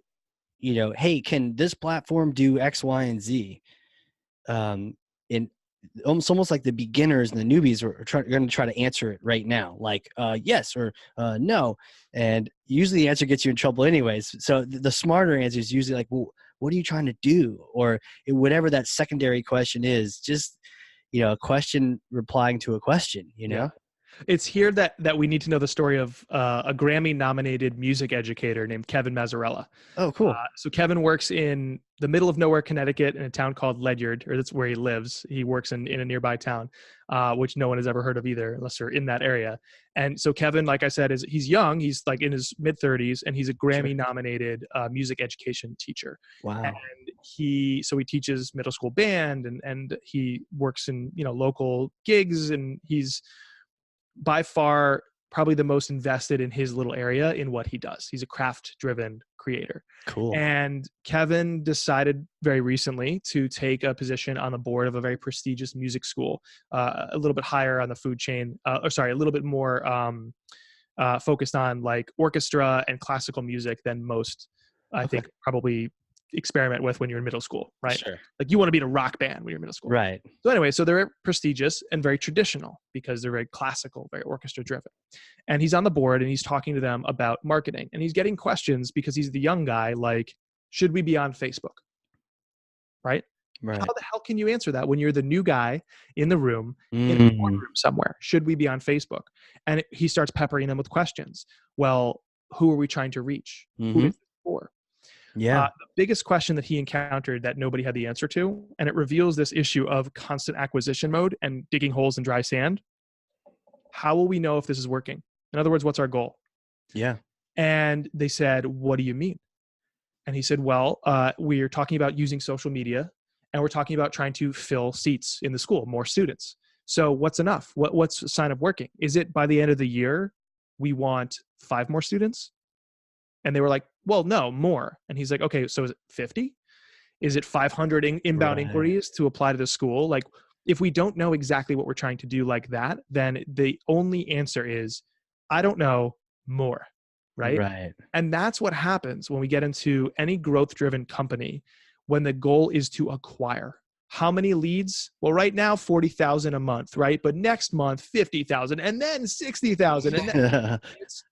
hey, can this platform do X, Y, and Z? In almost like the beginners and the newbies are going to try to answer it right now, like yes or no, and usually the answer gets you in trouble anyways. So the smarter answer is usually like, well, what are you trying to do? Or whatever that secondary question is, just a question replying to a question. Yeah. It's here that we need to know the story of a Grammy-nominated music educator named Kevin Mazzarella. Oh, cool. So Kevin works in the middle of nowhere, Connecticut, in a town called Ledyard, or that's where he lives. He works in a nearby town, which no one has ever heard of either, unless they're in that area. And so Kevin, like I said, he's young. He's like in his mid-30s, and he's a Grammy-nominated music education teacher. Wow. And he teaches middle school band, and he works in local gigs, and he's by far probably the most invested in his little area in what he does. He's a craft-driven creator. Cool. And Kevin decided very recently to take a position on the board of a very prestigious music school, a little bit higher on the food chain, a little bit more focused on like orchestra and classical music than most, I think, probably experiment with when you're in middle school, right? Sure. Like you want to be in a rock band when you're in middle school. Right. So anyway, so they're prestigious and very traditional because they're very classical, very orchestra driven. And he's on the board and he's talking to them about marketing, and he's getting questions because he's the young guy. Like, should we be on Facebook? Right. Right. How the hell can you answer that when you're the new guy in the room, in a boardroom somewhere? Should we be on Facebook? And he starts peppering them with questions. Well, who are we trying to reach? Who is it for? Yeah. The biggest question that he encountered that nobody had the answer to, and it reveals this issue of constant acquisition mode and digging holes in dry sand. How will we know if this is working? In other words, what's our goal? Yeah. And they said, what do you mean? And he said, well, we're talking about using social media, and we're talking about trying to fill seats in the school, more students. So what's enough? What's a sign of working? Is it by the end of the year, we want 5 more students? And they were like, well, no, more. And he's like, okay, so is it 50? Is it 500 inbound inquiries to apply to the school? Like, if we don't know exactly what we're trying to do like that, then the only answer is, I don't know, more, right? Right. And that's what happens when we get into any growth-driven company, when the goal is to acquire. How many leads? Well, right now, 40,000 a month, right? But next month, 50,000, and then 60,000. And then it's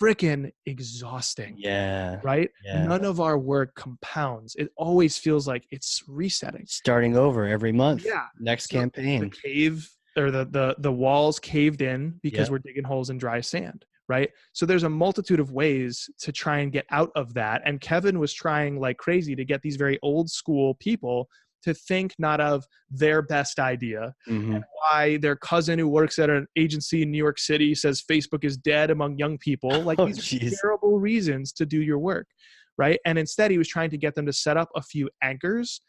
freaking exhausting. Yeah. Right? Yeah. None of our work compounds. It always feels like it's resetting. Starting over every month. Yeah. Next So campaign. The cave or the walls caved in because we're digging holes in dry sand. Right. So there's a multitude of ways to try and get out of that. And Kevin was trying like crazy to get these very old school people to think not of their best idea and why their cousin who works at an agency in New York City says Facebook is dead among young people. Like these are terrible reasons to do your work. Right. And instead he was trying to get them to set up a few anchors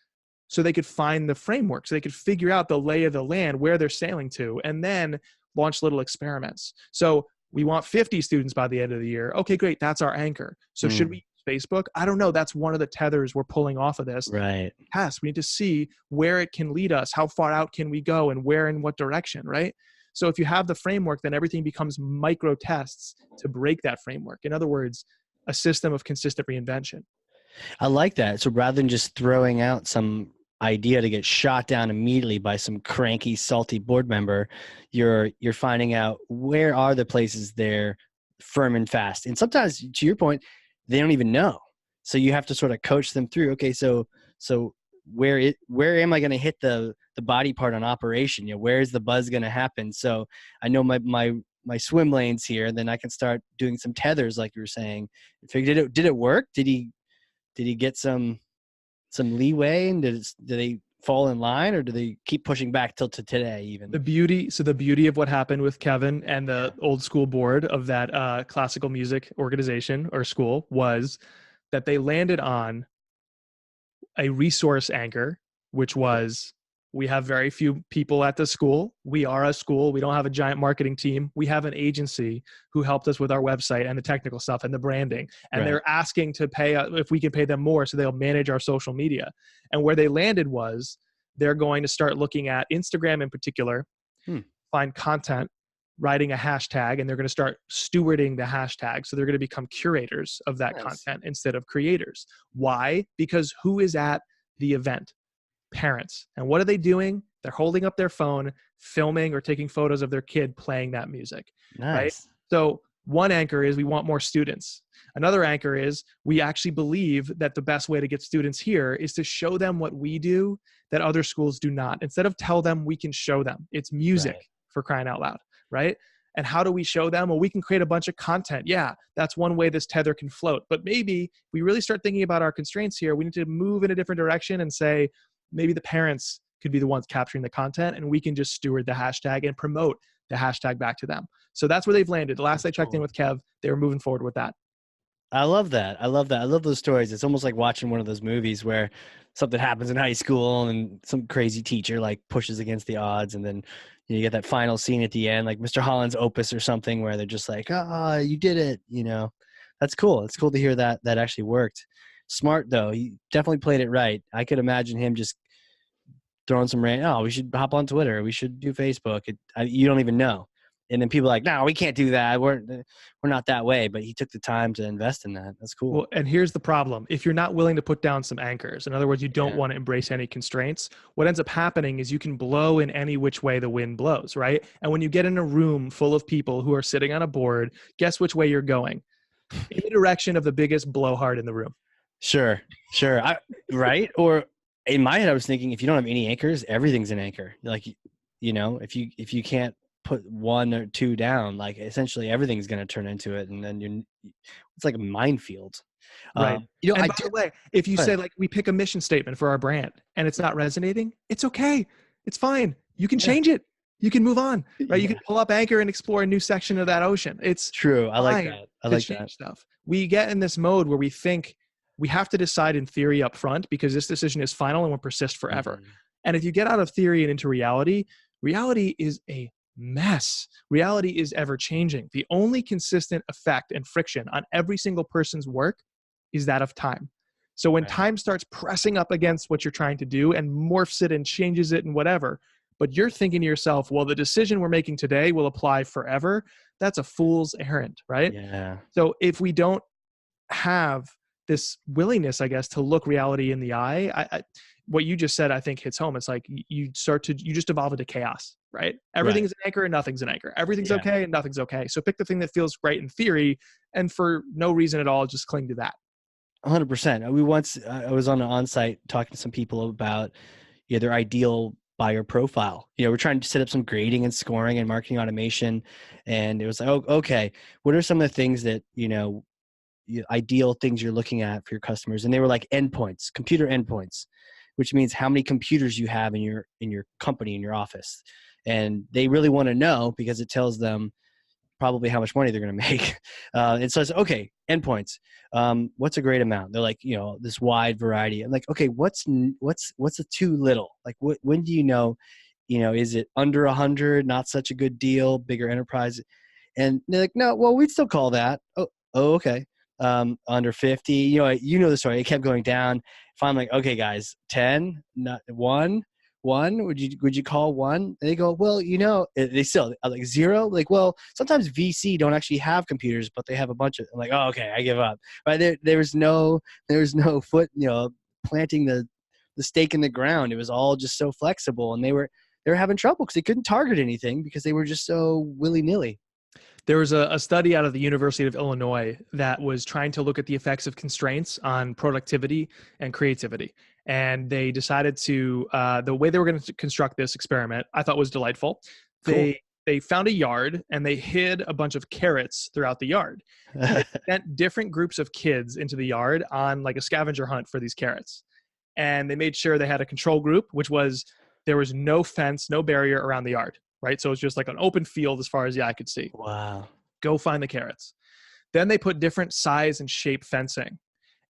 so they could find the framework, so they could figure out the lay of the land, where they're sailing to, and then launch little experiments. So we want 50 students by the end of the year. Okay, great. That's our anchor. So should we use Facebook? I don't know. That's one of the tethers we're pulling off of this. Right. Yes, we need to see where it can lead us. How far out can we go, and where in what direction, right? So if you have the framework, then everything becomes micro tests to break that framework. In other words, a system of consistent reinvention. I like that. So rather than just throwing out some idea to get shot down immediately by some cranky, salty board member, you're finding out where are the places they're firm and fast. And sometimes, to your point, they don't even know. So you have to sort of coach them through. Okay, so where am I going to hit the body part on operation? Where is the buzz going to happen? So I know my swim lanes here, and then I can start doing some tethers, like you were saying. Did it work? Did he get some leeway, and did they fall in line, or do they keep pushing back till to today even? The beauty of what happened with Kevin and the old school board of that classical music organization or school was that they landed on a resource anchor, which was, we have very few people at the school. We are a school. We don't have a giant marketing team. We have an agency who helped us with our website and the technical stuff and the branding. And they're asking to pay if we can pay them more, so they'll manage our social media. And where they landed was they're going to start looking at Instagram in particular, find content, writing a hashtag, and they're going to start stewarding the hashtag. So they're going to become curators of that Nice. content instead of creators. Why? Because who is at the event? Parents. And what are they doing? They're holding up their phone, filming or taking photos of their kid playing that music, right? Nice. So one anchor is we want more students. Another anchor is we actually believe that the best way to get students here is to show them what we do that other schools do not. Instead of tell them, we can show them. It's music, Right. for crying out loud, right? And how do we show them? Well, we can create a bunch of content. Yeah, that's one way this tether can float. But maybe we really start thinking about our constraints here. We need to move in a different direction and say, maybe the parents could be the ones capturing the content, and we can just steward the hashtag and promote the hashtag back to them. So that's where they've landed. The last I checked in with Kev, they were moving forward with that. I love that. I love that. I love those stories. It's almost like watching one of those movies where something happens in high school and some crazy teacher like pushes against the odds, and then you get that final scene at the end, like Mr. Holland's Opus or something, where they're just like, "Ah, you did it!" That's cool. It's cool to hear that actually worked. Smart though. He definitely played it right. I could imagine him just throwing some we should hop on Twitter. We should do Facebook. You don't even know. And then people are like, no, we can't do that. We're not that way. But he took the time to invest in that. That's cool. Well, and here's the problem. If you're not willing to put down some anchors, in other words, you don't want to embrace any constraints, what ends up happening is you can blow in any which way the wind blows, right? And when you get in a room full of people who are sitting on a board, guess which way you're going? In the direction of the biggest blowhard in the room. Sure. Right? Or in my head, I was thinking, if you don't have any anchors, everything's an anchor. Like, if you can't put one or two down, like essentially everything's going to turn into it, and then it's like a minefield. Right. And by the way, if you say, like, we pick a mission statement for our brand and it's not resonating, it's okay. It's fine. You can change it. You can move on, right? You can pull up anchor and explore a new section of that ocean. It's true. I like that. I like that stuff. We get in this mode where we think we have to decide in theory up front because this decision is final and will persist forever. Mm-hmm. And if you get out of theory and into reality, reality is a mess. Reality is ever changing. The only consistent effect and friction on every single person's work is that of time. So when time starts pressing up against what you're trying to do and morphs it and changes it and whatever, but you're thinking to yourself, well, the decision we're making today will apply forever. That's a fool's errand, right? Yeah. So if we don't have this willingness, I guess, to look reality in the eye, what you just said, I think hits home. It's like you just evolve into chaos, right? Everything's an anchor and nothing's an anchor. Everything's okay and nothing's okay. So pick the thing that feels great in theory, and for no reason at all, just cling to that. 100%. I was on an on-site talking to some people about their ideal buyer profile. We're trying to set up some grading and scoring and marketing automation, and it was like, oh, okay, what are some of the things that ideal things you're looking at for your customers? And they were like endpoints, computer endpoints, which means how many computers you have in your company, in your office. And they really want to know because it tells them probably how much money they're going to make. And so it's okay, endpoints. What's a great amount? They're like, this wide variety. I'm like, okay, what's a too little? Like, when do is it under 100, not such a good deal, bigger enterprise? And they're like, no, well, we'd still call that. Oh, okay. Under 50, the story. It kept going down. Finally, like, okay, guys, 10, not one. Would you call one? And they go, well, they still like 0. Like, well, sometimes VC don't actually have computers, but they have a bunch of. I'm like, oh, okay, I give up. Right there was no foot, planting the stake in the ground. It was all just so flexible, and they were having trouble because they couldn't target anything because they were just so willy nilly. There was a study out of the University of Illinois that was trying to look at the effects of constraints on productivity and creativity. And they decided to, the way they were going to construct this experiment, I thought was delightful. Cool. They found a yard and they hid a bunch of carrots throughout the yard. They sent different groups of kids into the yard on like a scavenger hunt for these carrots. And they made sure they had a control group, which was there was no fence, no barrier around the yard. Right? So it's just like an open field as far as the eye could see. Wow. Go find the carrots. Then they put different size and shape fencing.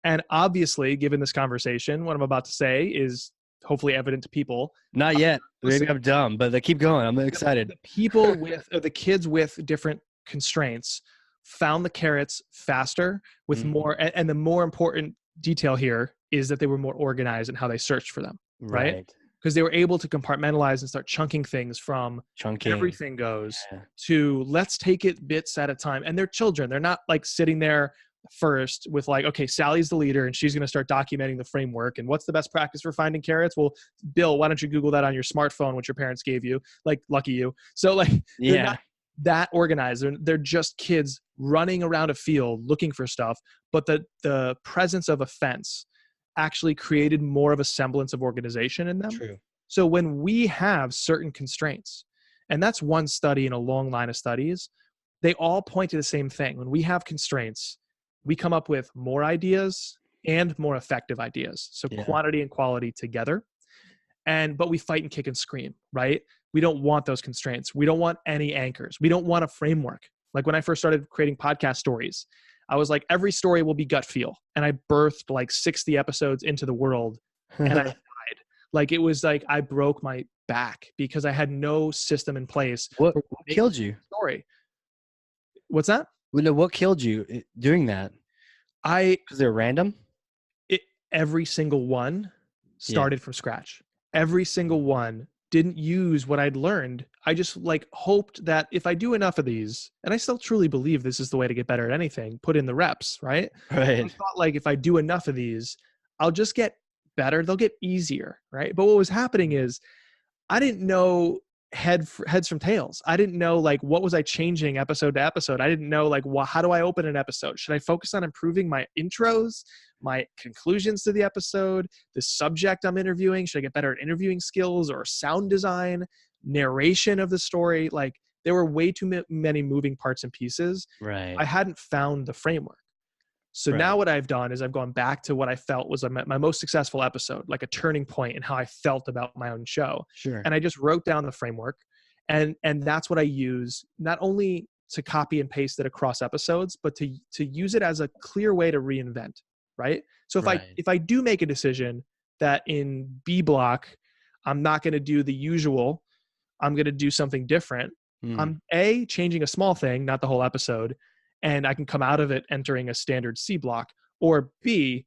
And obviously, given this conversation, what I'm about to say is hopefully evident to people. Not yet. Maybe I'm dumb, but keep going. I'm excited. The kids with different constraints found the carrots faster with more. And the more important detail here is that they were more organized in how they searched for them. Right? because they were able to compartmentalize and start chunking things from everything goes to let's take it bits at a time. And they're children. They're not like sitting there first with like, okay, Sally's the leader and she's going to start documenting the framework. And what's the best practice for finding carrots? Well, Bill, why don't you Google that on your smartphone, which your parents gave you? Like, lucky you. So like, they're not that organized. They're just kids running around a field looking for stuff. But the presence of a fence actually created more of a semblance of organization in them. True. So when we have certain constraints, and that's one study in a long line of studies, they all point to the same thing. When we have constraints, we come up with more ideas and more effective ideas. So quantity and quality together. But we fight and kick and scream, right? We don't want those constraints. We don't want any anchors. We don't want a framework. Like when I first started creating podcast stories, I was like, every story will be gut feel. And I birthed like 60 episodes into the world and I died. Like it was like I broke my back because I had no system in place. What killed you? Story. What's that? What killed you doing that? Because they're random? Every single one started from scratch. Every single one didn't use what I'd learned. I just like hoped that if I do enough of these, and I still truly believe this is the way to get better at anything, put in the reps, right? Right. I thought like if I do enough of these, I'll just get better. They'll get easier, right? But what was happening is I didn't know heads from tails. I didn't know like what was I changing episode to episode. I didn't know like how do I open an episode? Should I focus on improving my intros, my conclusions to the episode, the subject I'm interviewing? Should I get better at interviewing skills or sound design, narration of the story? Like there were way too many moving parts and pieces. Right. I hadn't found the framework. So now what I've done is I've gone back to what I felt was my most successful episode, like a turning point in how I felt about my own show. Sure. And I just wrote down the framework and that's what I use not only to copy and paste it across episodes, but to use it as a clear way to reinvent, right? So if I do make a decision that in B block, I'm not going to do the usual, I'm going to do something different. I'm changing a small thing, not the whole episode. And I can come out of it entering a standard C block. Or B,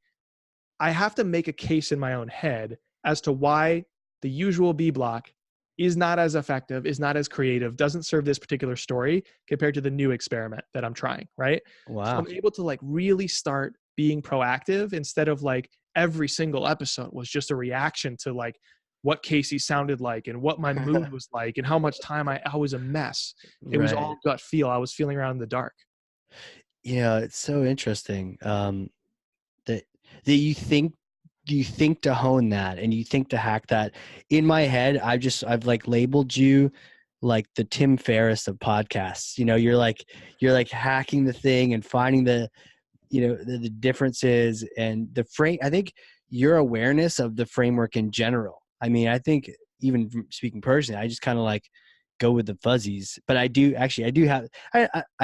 I have to make a case in my own head as to why the usual B block is not as effective, is not as creative, doesn't serve this particular story compared to the new experiment that I'm trying, right? Wow. So I'm able to like really start being proactive instead of like every single episode was just a reaction to like what Casey sounded like and what my mood was like and how much time I was a mess. It was all gut feel. I was feeling around in the dark. Yeah, it's so interesting that you think to hone that and you think to hack that. In my head, I've like labeled you like the Tim Ferriss of podcasts. You know, you're like hacking the thing and finding the differences and the frame. I think your awareness of the framework in general. I mean, I think even speaking personally, I just kind of like go with the fuzzies, but I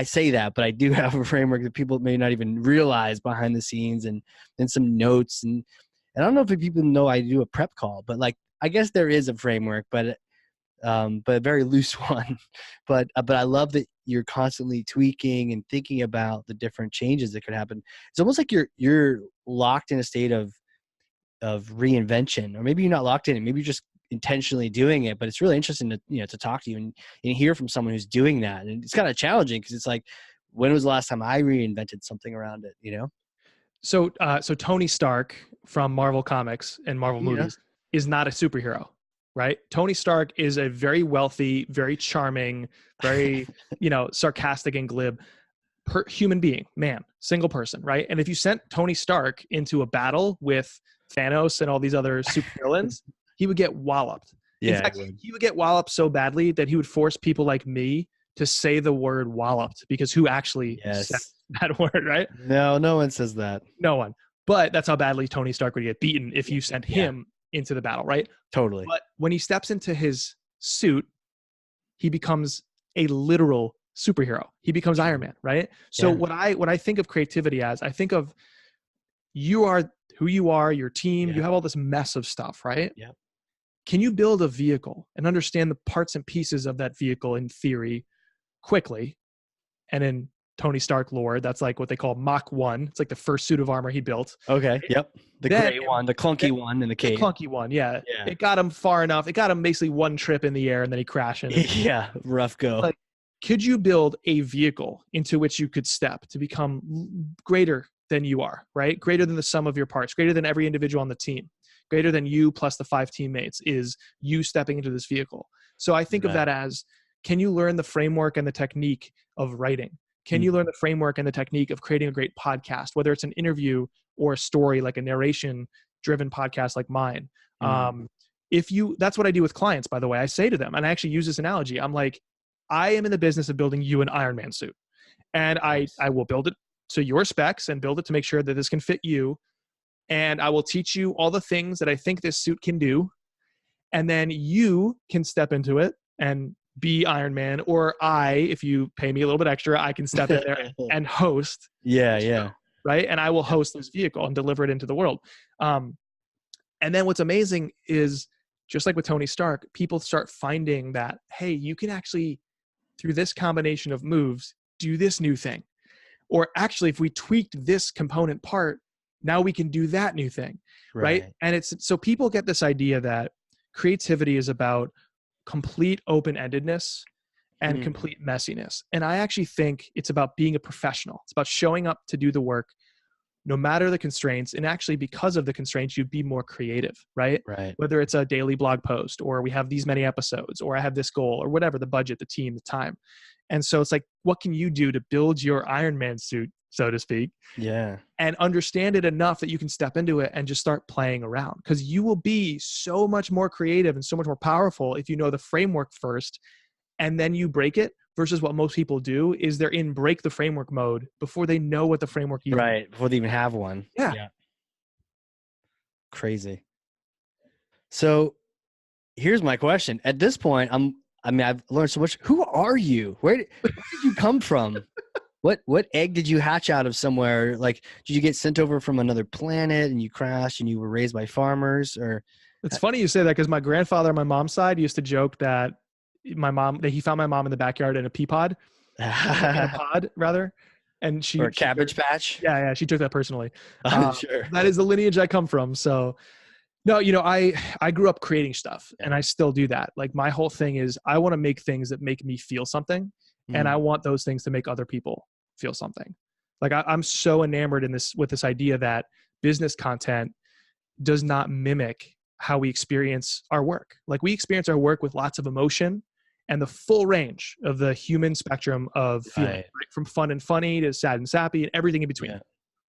say that, but I do have a framework that people may not even realize behind the scenes and some notes. And I don't know if people know I do a prep call, but like, I guess there is a framework, but a very loose one. But I love that you're constantly tweaking and thinking about the different changes that could happen. It's almost like you're locked in a state of reinvention, or maybe you're not locked in it. Maybe you're just intentionally doing it, but it's really interesting to talk to you and hear from someone who's doing that. And it's kind of challenging because it's like, when was the last time I reinvented something around it? So Tony Stark from Marvel Comics and Marvel movies is not a superhero, right? Tony Stark is a very wealthy, very charming, very, sarcastic and glib human being, man, single person, right? And if you sent Tony Stark into a battle with Thanos and all these other supervillains, he would get walloped. Yeah, in fact, he would get walloped so badly that he would force people like me to say the word walloped, because who actually says that word, right? No one says that. No one. But that's how badly Tony Stark would get beaten if you sent him into the battle, right? Totally. But when he steps into his suit, he becomes a literal superhero. He becomes Iron Man, right? So what I think of creativity as, I think of you are who you are, your team, you have all this mess of stuff, right? Yeah. Can you build a vehicle and understand the parts and pieces of that vehicle in theory quickly, and then Tony Stark lore. That's like what they call Mach 1. It's like the first suit of armor he built. Okay. Yep. The gray one, the clunky one in the cave. The clunky one, yeah. Yeah. It got him far enough. It got him basically one trip in the air and then he crashed in it. Yeah. Rough go. Like, could you build a vehicle into which you could step to become greater than you are, right? Greater than the sum of your parts, greater than every individual on the team, greater than you plus the 5 teammates is you stepping into this vehicle. So I think of that as, can you learn the framework and the technique of writing? Can you learn the framework and the technique of creating a great podcast, whether it's an interview or a story, like a narration driven podcast like mine? That's what I do with clients, by the way. I say to them, and I actually use this analogy. I'm like, I am in the business of building you an Iron Man suit, and I will build it to your specs and build it to make sure that this can fit you. And I will teach you all the things that I think this suit can do. And then you can step into it and be Iron Man, or if you pay me a little bit extra, I can step in there and host. Yeah. Right. And I will host this vehicle and deliver it into the world. And then what's amazing is, just like with Tony Stark, people start finding that, hey, you can actually, through this combination of moves, do this new thing. Or actually, if we tweaked this component part, now we can do that new thing. Right. And so people get this idea that creativity is about complete open-endedness and complete messiness. And I actually think it's about being a professional. It's about showing up to do the work, no matter the constraints. And actually, because of the constraints, you'd be more creative, right? Whether it's a daily blog post, or we have these many episodes, or I have this goal, or whatever, the budget, the team, the time. And so it's like, what can you do to build your Iron Man suit, so to speak? Yeah. And understand it enough that you can step into it and just start playing around, because you will be so much more creative and so much more powerful if you know the framework first and then you break it, versus what most people do is they're in break the framework mode before they know what the framework is. Right. Before they even have one. Yeah. Crazy. So here's my question. At this point, I've learned so much. Who are you? Where did you come from? What egg did you hatch out of somewhere? Like, did you get sent over from another planet and you crashed and you were raised by farmers? Or it's funny you say that, because my grandfather on my mom's side used to joke that he found my mom in the backyard in a pea pod, in a pod rather, and or a cabbage patch. Yeah, she took that personally. Sure. That is the lineage I come from. So no, I grew up creating stuff, and I still do that. Like, my whole thing is I want to make things that make me feel something, and I want those things to make other people feel something. Like, I'm so enamored with this idea that business content does not mimic how we experience our work. Like, we experience our work with lots of emotion and the full range of the human spectrum of feeling, right? From fun and funny to sad and sappy and everything in between.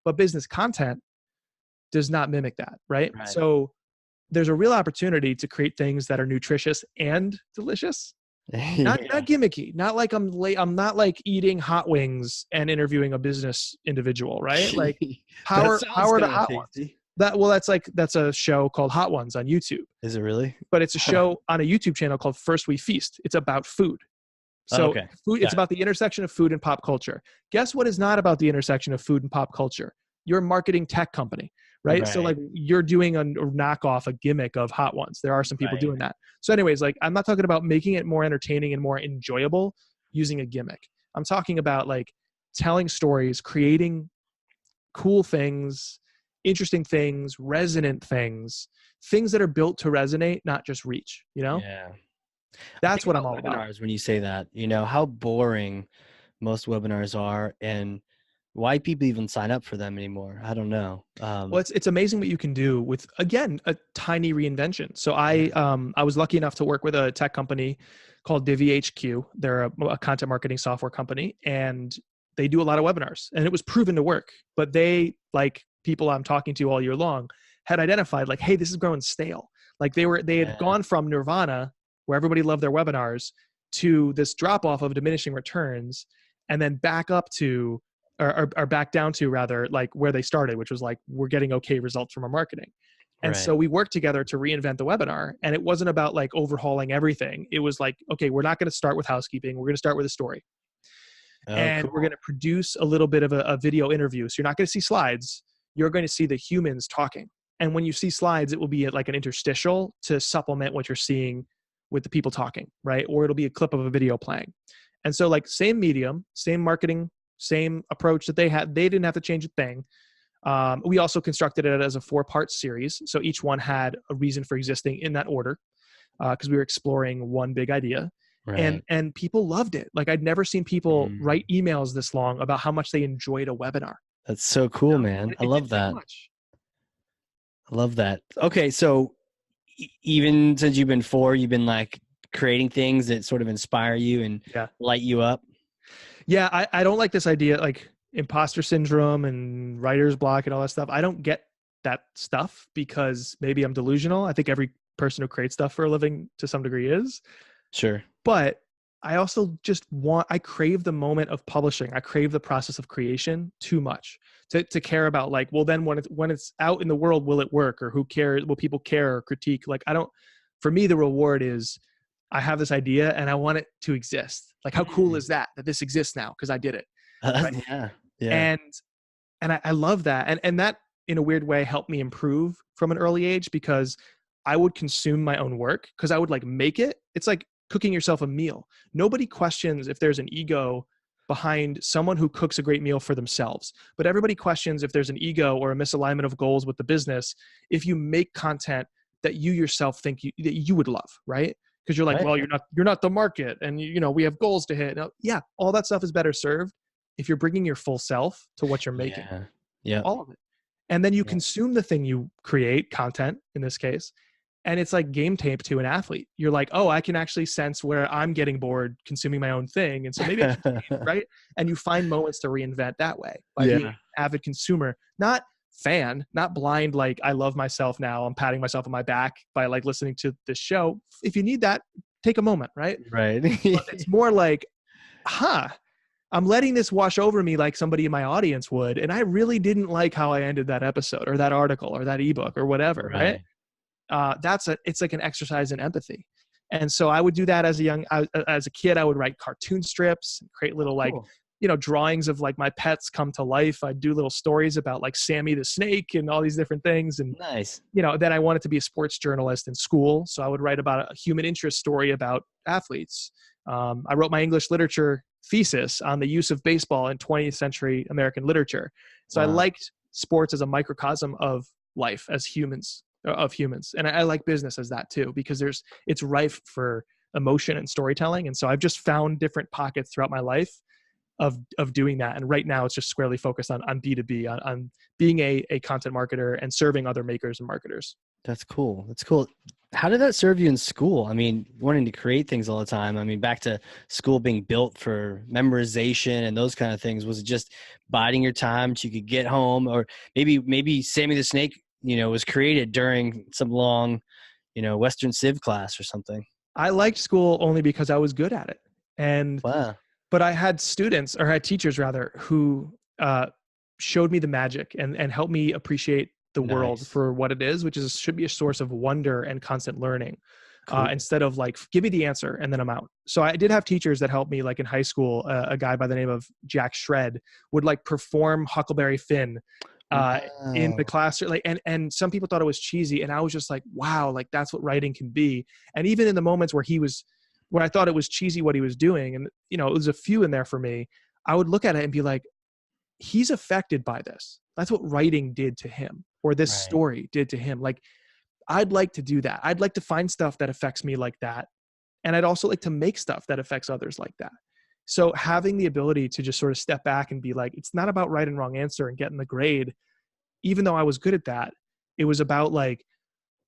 But business content does not mimic that, right? So there's a real opportunity to create things that are nutritious and delicious. Not gimmicky. Not like I'm not like eating hot wings and interviewing a business individual, right? Like power to hot ones. That's a show called Hot Ones on YouTube. Is it really? But it's a show on a YouTube channel called First We Feast. It's about food. So food, it's about the intersection of food and pop culture. Guess what is not about the intersection of food and pop culture? Your marketing tech company, right? So like, you're doing a knockoff, a gimmick of Hot Ones. There are some people doing that. So anyways, like, I'm not talking about making it more entertaining and more enjoyable using a gimmick. I'm talking about like telling stories, creating cool things, interesting things, resonant things that are built to resonate, not just reach, Yeah. That's what I'm all about. Webinars, when you say that, how boring most webinars are and why people even sign up for them anymore. I don't know. Well, it's amazing what you can do with, again, a tiny reinvention. So I was lucky enough to work with a tech company called Divvy HQ. They're a content marketing software company, and they do a lot of webinars, and it was proven to work. But they, like people I'm talking to all year long, had identified like, hey, this is growing stale. Like they had gone from nirvana, where everybody loved their webinars, to this drop off of diminishing returns, and then back up to, or back down to rather, like where they started, which was like, we're getting okay results from our marketing. And so we worked together to reinvent the webinar. And it wasn't about like overhauling everything. It was like, okay, we're not going to start with housekeeping. We're going to start with a story. We're going to produce a little bit of a video interview. So you're not going to see slides. You're going to see the humans talking. And when you see slides, it will be like an interstitial to supplement what you're seeing with the people talking, right? Or it'll be a clip of a video playing. And so like, same medium, same marketing same approach that they had. They didn't have to change a thing. We also constructed it as a 4-part series. So each one had a reason for existing in that order, because we were exploring one big idea. Right. And people loved it. Like, I'd never seen people write emails this long about how much they enjoyed a webinar. That's so cool, man. I It love didn't take that. much. I love that. Okay, so even since you've been 4, you've been like creating things that sort of inspire you and light you up. Yeah, I don't like this idea, like imposter syndrome and writer's block and all that stuff. I don't get that stuff because maybe I'm delusional. I think every person who creates stuff for a living to some degree is. Sure. But I also just I crave the moment of publishing. I crave the process of creation too much to care about, like, well, then when it's out in the world, will it work, or who cares? Will people care or critique? Like, for me, the reward is I have this idea and I want it to exist. Like, how cool is that this exists now because I did it. Right? Yeah. And I love that. And that, in a weird way, helped me improve from an early age, because I would consume my own work because I would like make it. It's like cooking yourself a meal. Nobody questions if there's an ego behind someone who cooks a great meal for themselves, but everybody questions if there's an ego or a misalignment of goals with the business if you make content that you yourself think that you would love, right? Because you're like, well, you're not the market, and we have goals to hit. Now, yeah, all that stuff is better served if you're bringing your full self to what you're making. Yeah. All of it. And then you consume the thing you create, content in this case, and it's like game tape to an athlete. You're like, oh, I can actually sense where I'm getting bored consuming my own thing. And so maybe I should change, right? And you find moments to reinvent that way by being an avid consumer, not fan, not blind, like, I love myself now, I'm patting myself on my back by like listening to this show. If you need that, take a moment, right? Right. But it's more like, I'm letting this wash over me like somebody in my audience would. And I really didn't like how I ended that episode or that article or that ebook or whatever, right? It's like an exercise in empathy. And so I would do that as a kid. I would write cartoon strips and create little drawings of like my pets come to life. I'd do little stories about like Sammy the snake and all these different things. And nice. Then I wanted to be a sports journalist in school. So I would write about a human interest story about athletes. I wrote my English literature thesis on the use of baseball in 20th century American literature. So I liked sports as a microcosm of life as humans. And I like business as that too, because it's rife for emotion and storytelling. And so I've just found different pockets throughout my life of doing that. And right now it's just squarely focused on B2B, on being a content marketer and serving other makers and marketers. That's cool. That's cool. How did that serve you in school? I mean, wanting to create things all the time. I mean, back to school being built for memorization and those kind of things. Was it just biding your time so you could get home? Or maybe Sammy the Snake, was created during some long, Western Civ class or something? I liked school only because I was good at it. And but I had teachers rather, who showed me the magic and helped me appreciate the world for what it is, which should be a source of wonder and constant learning, instead of like, give me the answer and then I'm out. So I did have teachers that helped me, like in high school. A guy by the name of Jack Shred would like perform Huckleberry Finn in the class, and some people thought it was cheesy, and I was just like, wow, like that's what writing can be. And even in the moments where I thought it was cheesy what he was doing, and it was a few in there for me, I would look at it and be like, he's affected by this. That's what writing did to him, or this story did to him. Like, I'd like to do that. I'd like to find stuff that affects me like that. And I'd also like to make stuff that affects others like that. So having the ability to just sort of step back and be like, it's not about right and wrong answer and getting the grade, even though I was good at that. It was about like,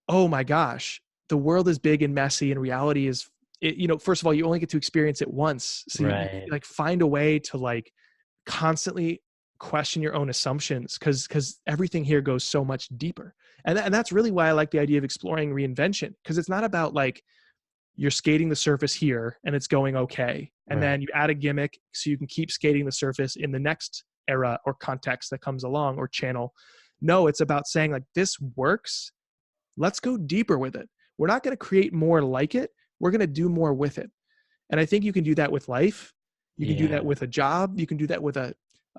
oh my gosh, the world is big and messy, and reality is, first of all, you only get to experience it once. So you like find a way to like constantly question your own assumptions, because everything here goes so much deeper. And that's really why I like the idea of exploring reinvention, because it's not about like you're skating the surface here and it's going okay, and then you add a gimmick so you can keep skating the surface in the next era or context that comes along, or channel. No, it's about saying like, this works, let's go deeper with it. We're not going to create more like it, we're going to do more with it. And I think you can do that with life. You can do that with a job. You can do that with a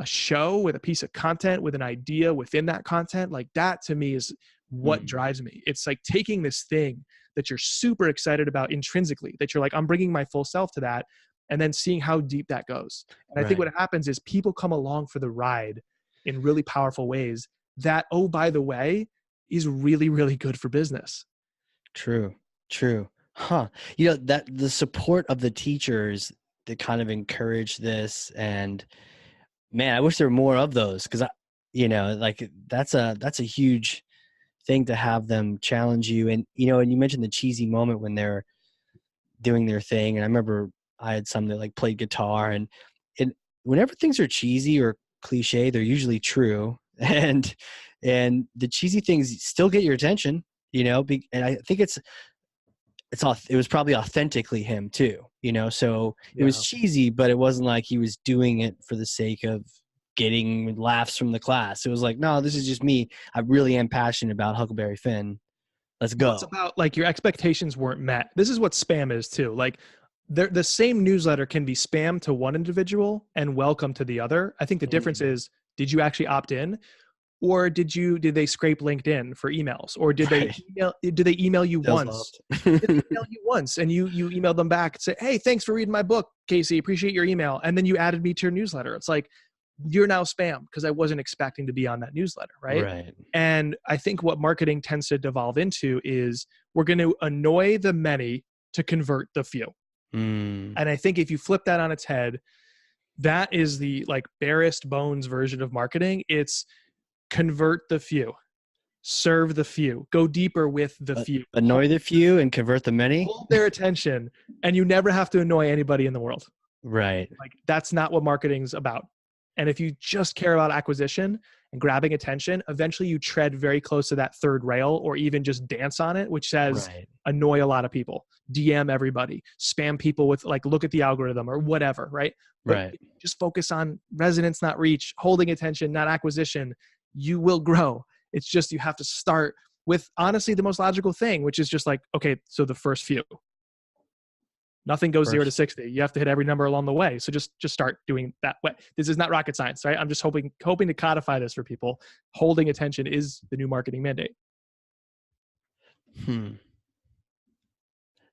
show, with a piece of content, with an idea within that content. Like, that to me is what drives me. It's like taking this thing that you're super excited about intrinsically, that you're like, I'm bringing my full self to that, and then seeing how deep that goes. And I think what happens is people come along for the ride in really powerful ways that, oh, by the way, is really, really good for business. True. Huh. That the support of the teachers that kind of encourage this, and man, I wish there were more of those, because like that's a huge thing to have them challenge you. And and you mentioned the cheesy moment when they're doing their thing, and I remember I had some that like played guitar, and whenever things are cheesy or cliche, they're usually true, and the cheesy things still get your attention, and I think it was probably authentically him too, so it was cheesy, but it wasn't like he was doing it for the sake of getting laughs from the class. It was like, no, this is just me. I really am passionate about Huckleberry Finn. Let's go. Well, it's about like your expectations weren't met. This is what spam is too. Like the same newsletter can be spam to one individual and welcome to the other. I think the difference is, did you actually opt in? Or did they scrape LinkedIn for emails? Or did they email you once? Did they email you once and you emailed them back and say, hey, thanks for reading my book, Casey, appreciate your email. And then you added me to your newsletter. It's like, you're now spam because I wasn't expecting to be on that newsletter, right? Right. And I think what marketing tends to devolve into is we're going to annoy the many to convert the few. And I think if you flip that on its head, that is the like barest bones version of marketing. It's convert the few, serve the few, go deeper with the few. Annoy the few and convert the many. Hold their attention, and you never have to annoy anybody in the world. Right. Like that's not what marketing's about. And if you just care about acquisition and grabbing attention, eventually you tread very close to that third rail, or even just dance on it, which says annoy a lot of people, DM everybody, spam people with like, look at the algorithm or whatever, right? But just focus on resonance, not reach, holding attention, not acquisition. You will grow. It's just, you have to start with honestly the most logical thing, which is just like, okay, so the first few. Nothing goes 0 to 60. You have to hit every number along the way. So just start doing that way. This is not rocket science, right? I'm just hoping to codify this for people. Holding attention is the new marketing mandate.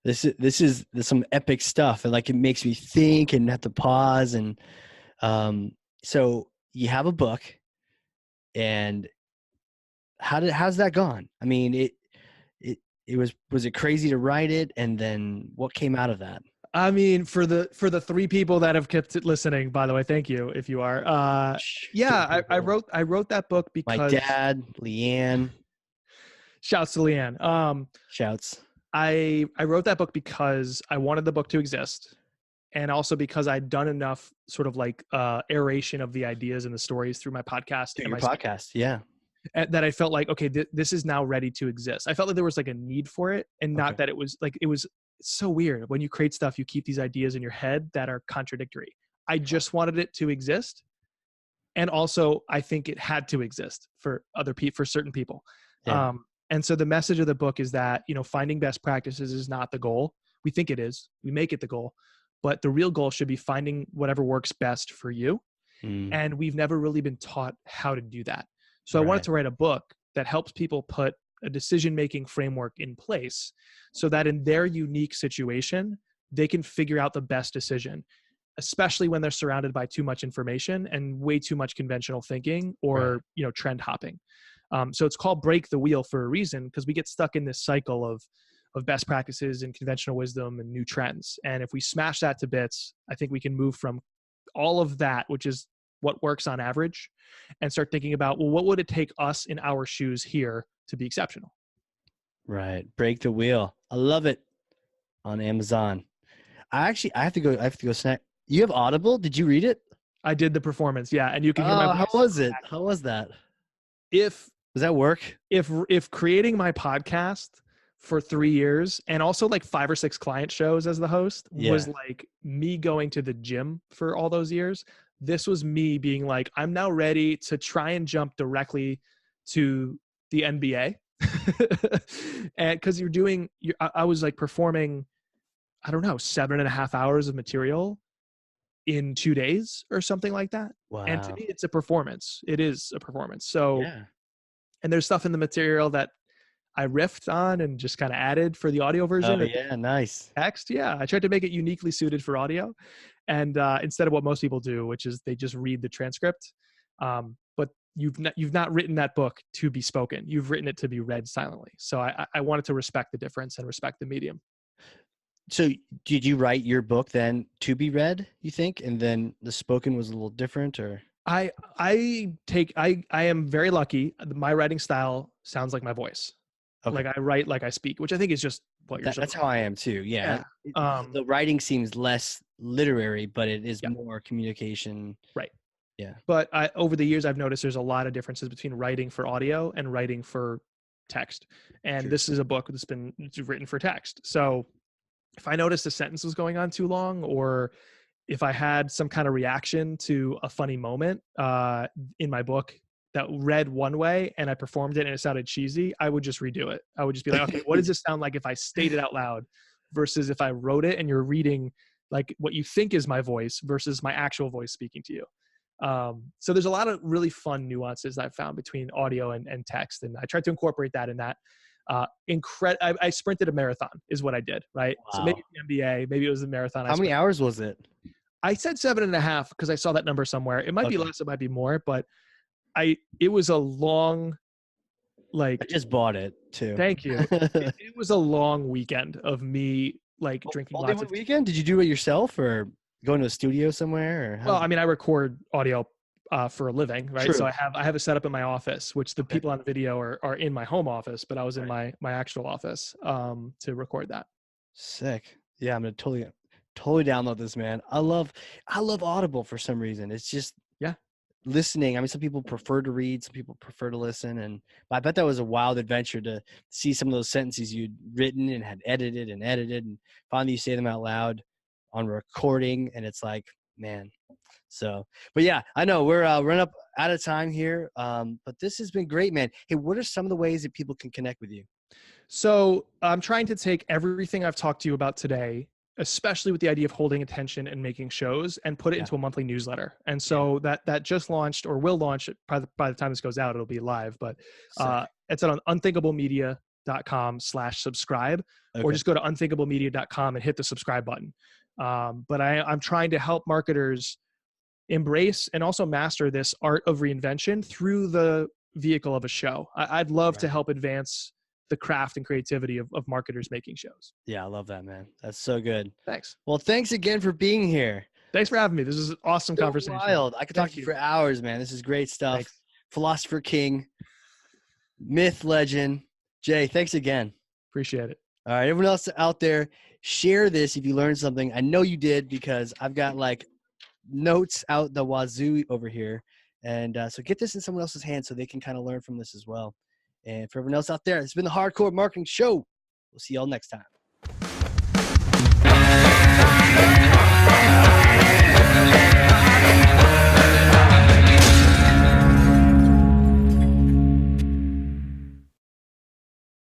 This is some epic stuff, and like it makes me think and have to pause. And so you have a book, and how's that gone? I mean, was it crazy to write it, and then what came out of that? I mean, for the 3 people that have kept it listening, by the way, thank you if you are. I wrote that book because my dad, Leanne. Shouts to Leanne. Shouts. I wrote that book because I wanted the book to exist, and also because I'd done enough sort of like aeration of the ideas and the stories through my podcast. Through your podcast, yeah. That I felt like, okay, this is now ready to exist. I felt like there was like a need for it, and not that it was like, it's so weird. When you create stuff, you keep these ideas in your head that are contradictory. I just wanted it to exist. And also I think it had to exist for for certain people. Yeah. And so the message of the book is that, finding best practices is not the goal. We think it is, we make it the goal, but the real goal should be finding whatever works best for you. And we've never really been taught how to do that. So I wanted to write a book that helps people put a decision-making framework in place so that in their unique situation, they can figure out the best decision, especially when they're surrounded by too much information and way too much conventional thinking or, trend hopping. So it's called Break the Wheel for a reason, because we get stuck in this cycle of best practices and conventional wisdom and new trends. And if we smash that to bits, I think we can move from all of that, which is what works on average, and start thinking about, well, what would it take us in our shoes here to be exceptional? Right. Break the Wheel. I love it. On Amazon. I have to go snack. You have Audible? Did you read it? I did the performance. Yeah. And you can hear my voice. How was it? How was that? Does that work? If creating my podcast for 3 years and also like 5 or 6 client shows as the host was like me going to the gym for all those years, this was me being like, I'm now ready to try and jump directly to the NBA. And because I was like performing, I don't know, 7.5 hours of material in 2 days or something like that. Wow. And to me, it's a performance. It is a performance. So, and there's stuff in the material that I riffed on and just kind of added for the audio Oh version. yeah, nice. Text, yeah, I tried to make it uniquely suited for audio, and instead of what most people do, which is they just read the transcript. But you've not written that book to be spoken. You've written it to be read silently. So I wanted to respect the difference and respect the medium. So did you write your book then to be read, you think? And then the spoken was a little different, or? I am very lucky. My writing style sounds like my voice. Okay. Like I write like I speak, which I think is just what you're That's how I am too. Yeah. Yeah. The writing seems less literary, but it is Yeah. more communication. Right. Yeah. But over the years, I've noticed there's a lot of differences between writing for audio and writing for text. And True. this is a book that's been written for text. So if I noticed a sentence was going on too long, or if I had some kind of reaction to a funny moment in my book that read one way and I performed it and it sounded cheesy, I would just redo it. I would just be like, okay, what does this sound like if I state it out loud versus if I wrote it and you're reading like what you think is my voice versus my actual voice speaking to you. So there's a lot of really fun nuances I've found between audio and text. And I tried to incorporate that in that. I sprinted a marathon is what I did, right? Wow. So maybe the MBA, maybe it was a marathon. How many hours was it? I said 7.5 because I saw that number somewhere. It might be less, it might be more, but it was a long, like. I just bought it too. Thank you. It was a long weekend of me like drinking lots of weekend. Did you do it yourself or going to a studio somewhere? Or well, I mean, I record audio for a living, right? True. So I have a setup in my office, which the people on the video are in my home office, but I was in my actual office to record that. Sick. Yeah, I'm gonna totally download this, man. I love Audible for some reason. It's just listening. I mean, some people prefer to read, some people prefer to listen, and I bet that was a wild adventure to see some of those sentences you'd written and had edited, and finally you say them out loud on recording, and it's like, man. So, but yeah, I know we're running up out of time here, but this has been great, man. Hey, what are some of the ways that people can connect with you? So I'm trying to take everything I've talked to you about today, especially with the idea of holding attention and making shows, and put it into a monthly newsletter. And so that just launched or will launch by the time this goes out, it'll be live, but it's on unthinkablemedia.com/subscribe, or just go to unthinkablemedia.com and hit the subscribe button. But I'm trying to help marketers embrace and also master this art of reinvention through the vehicle of a show. I'd love to help advance the craft and creativity of marketers making shows. Yeah, I love that, man. That's so good. Thanks. Well, thanks again for being here. Thanks for having me. This is an awesome conversation. Wild. I could talk to you for hours, man. This is great stuff. Thanks. Philosopher King, myth legend. Jay, thanks again. Appreciate it. All right, everyone else out there, share this if you learned something. I know you did, because I've got like notes out the wazoo over here. And so get this in someone else's hands so they can kind of learn from this as well. And for everyone else out there, it's been the Hardcore Marketing Show. We'll see y'all next time.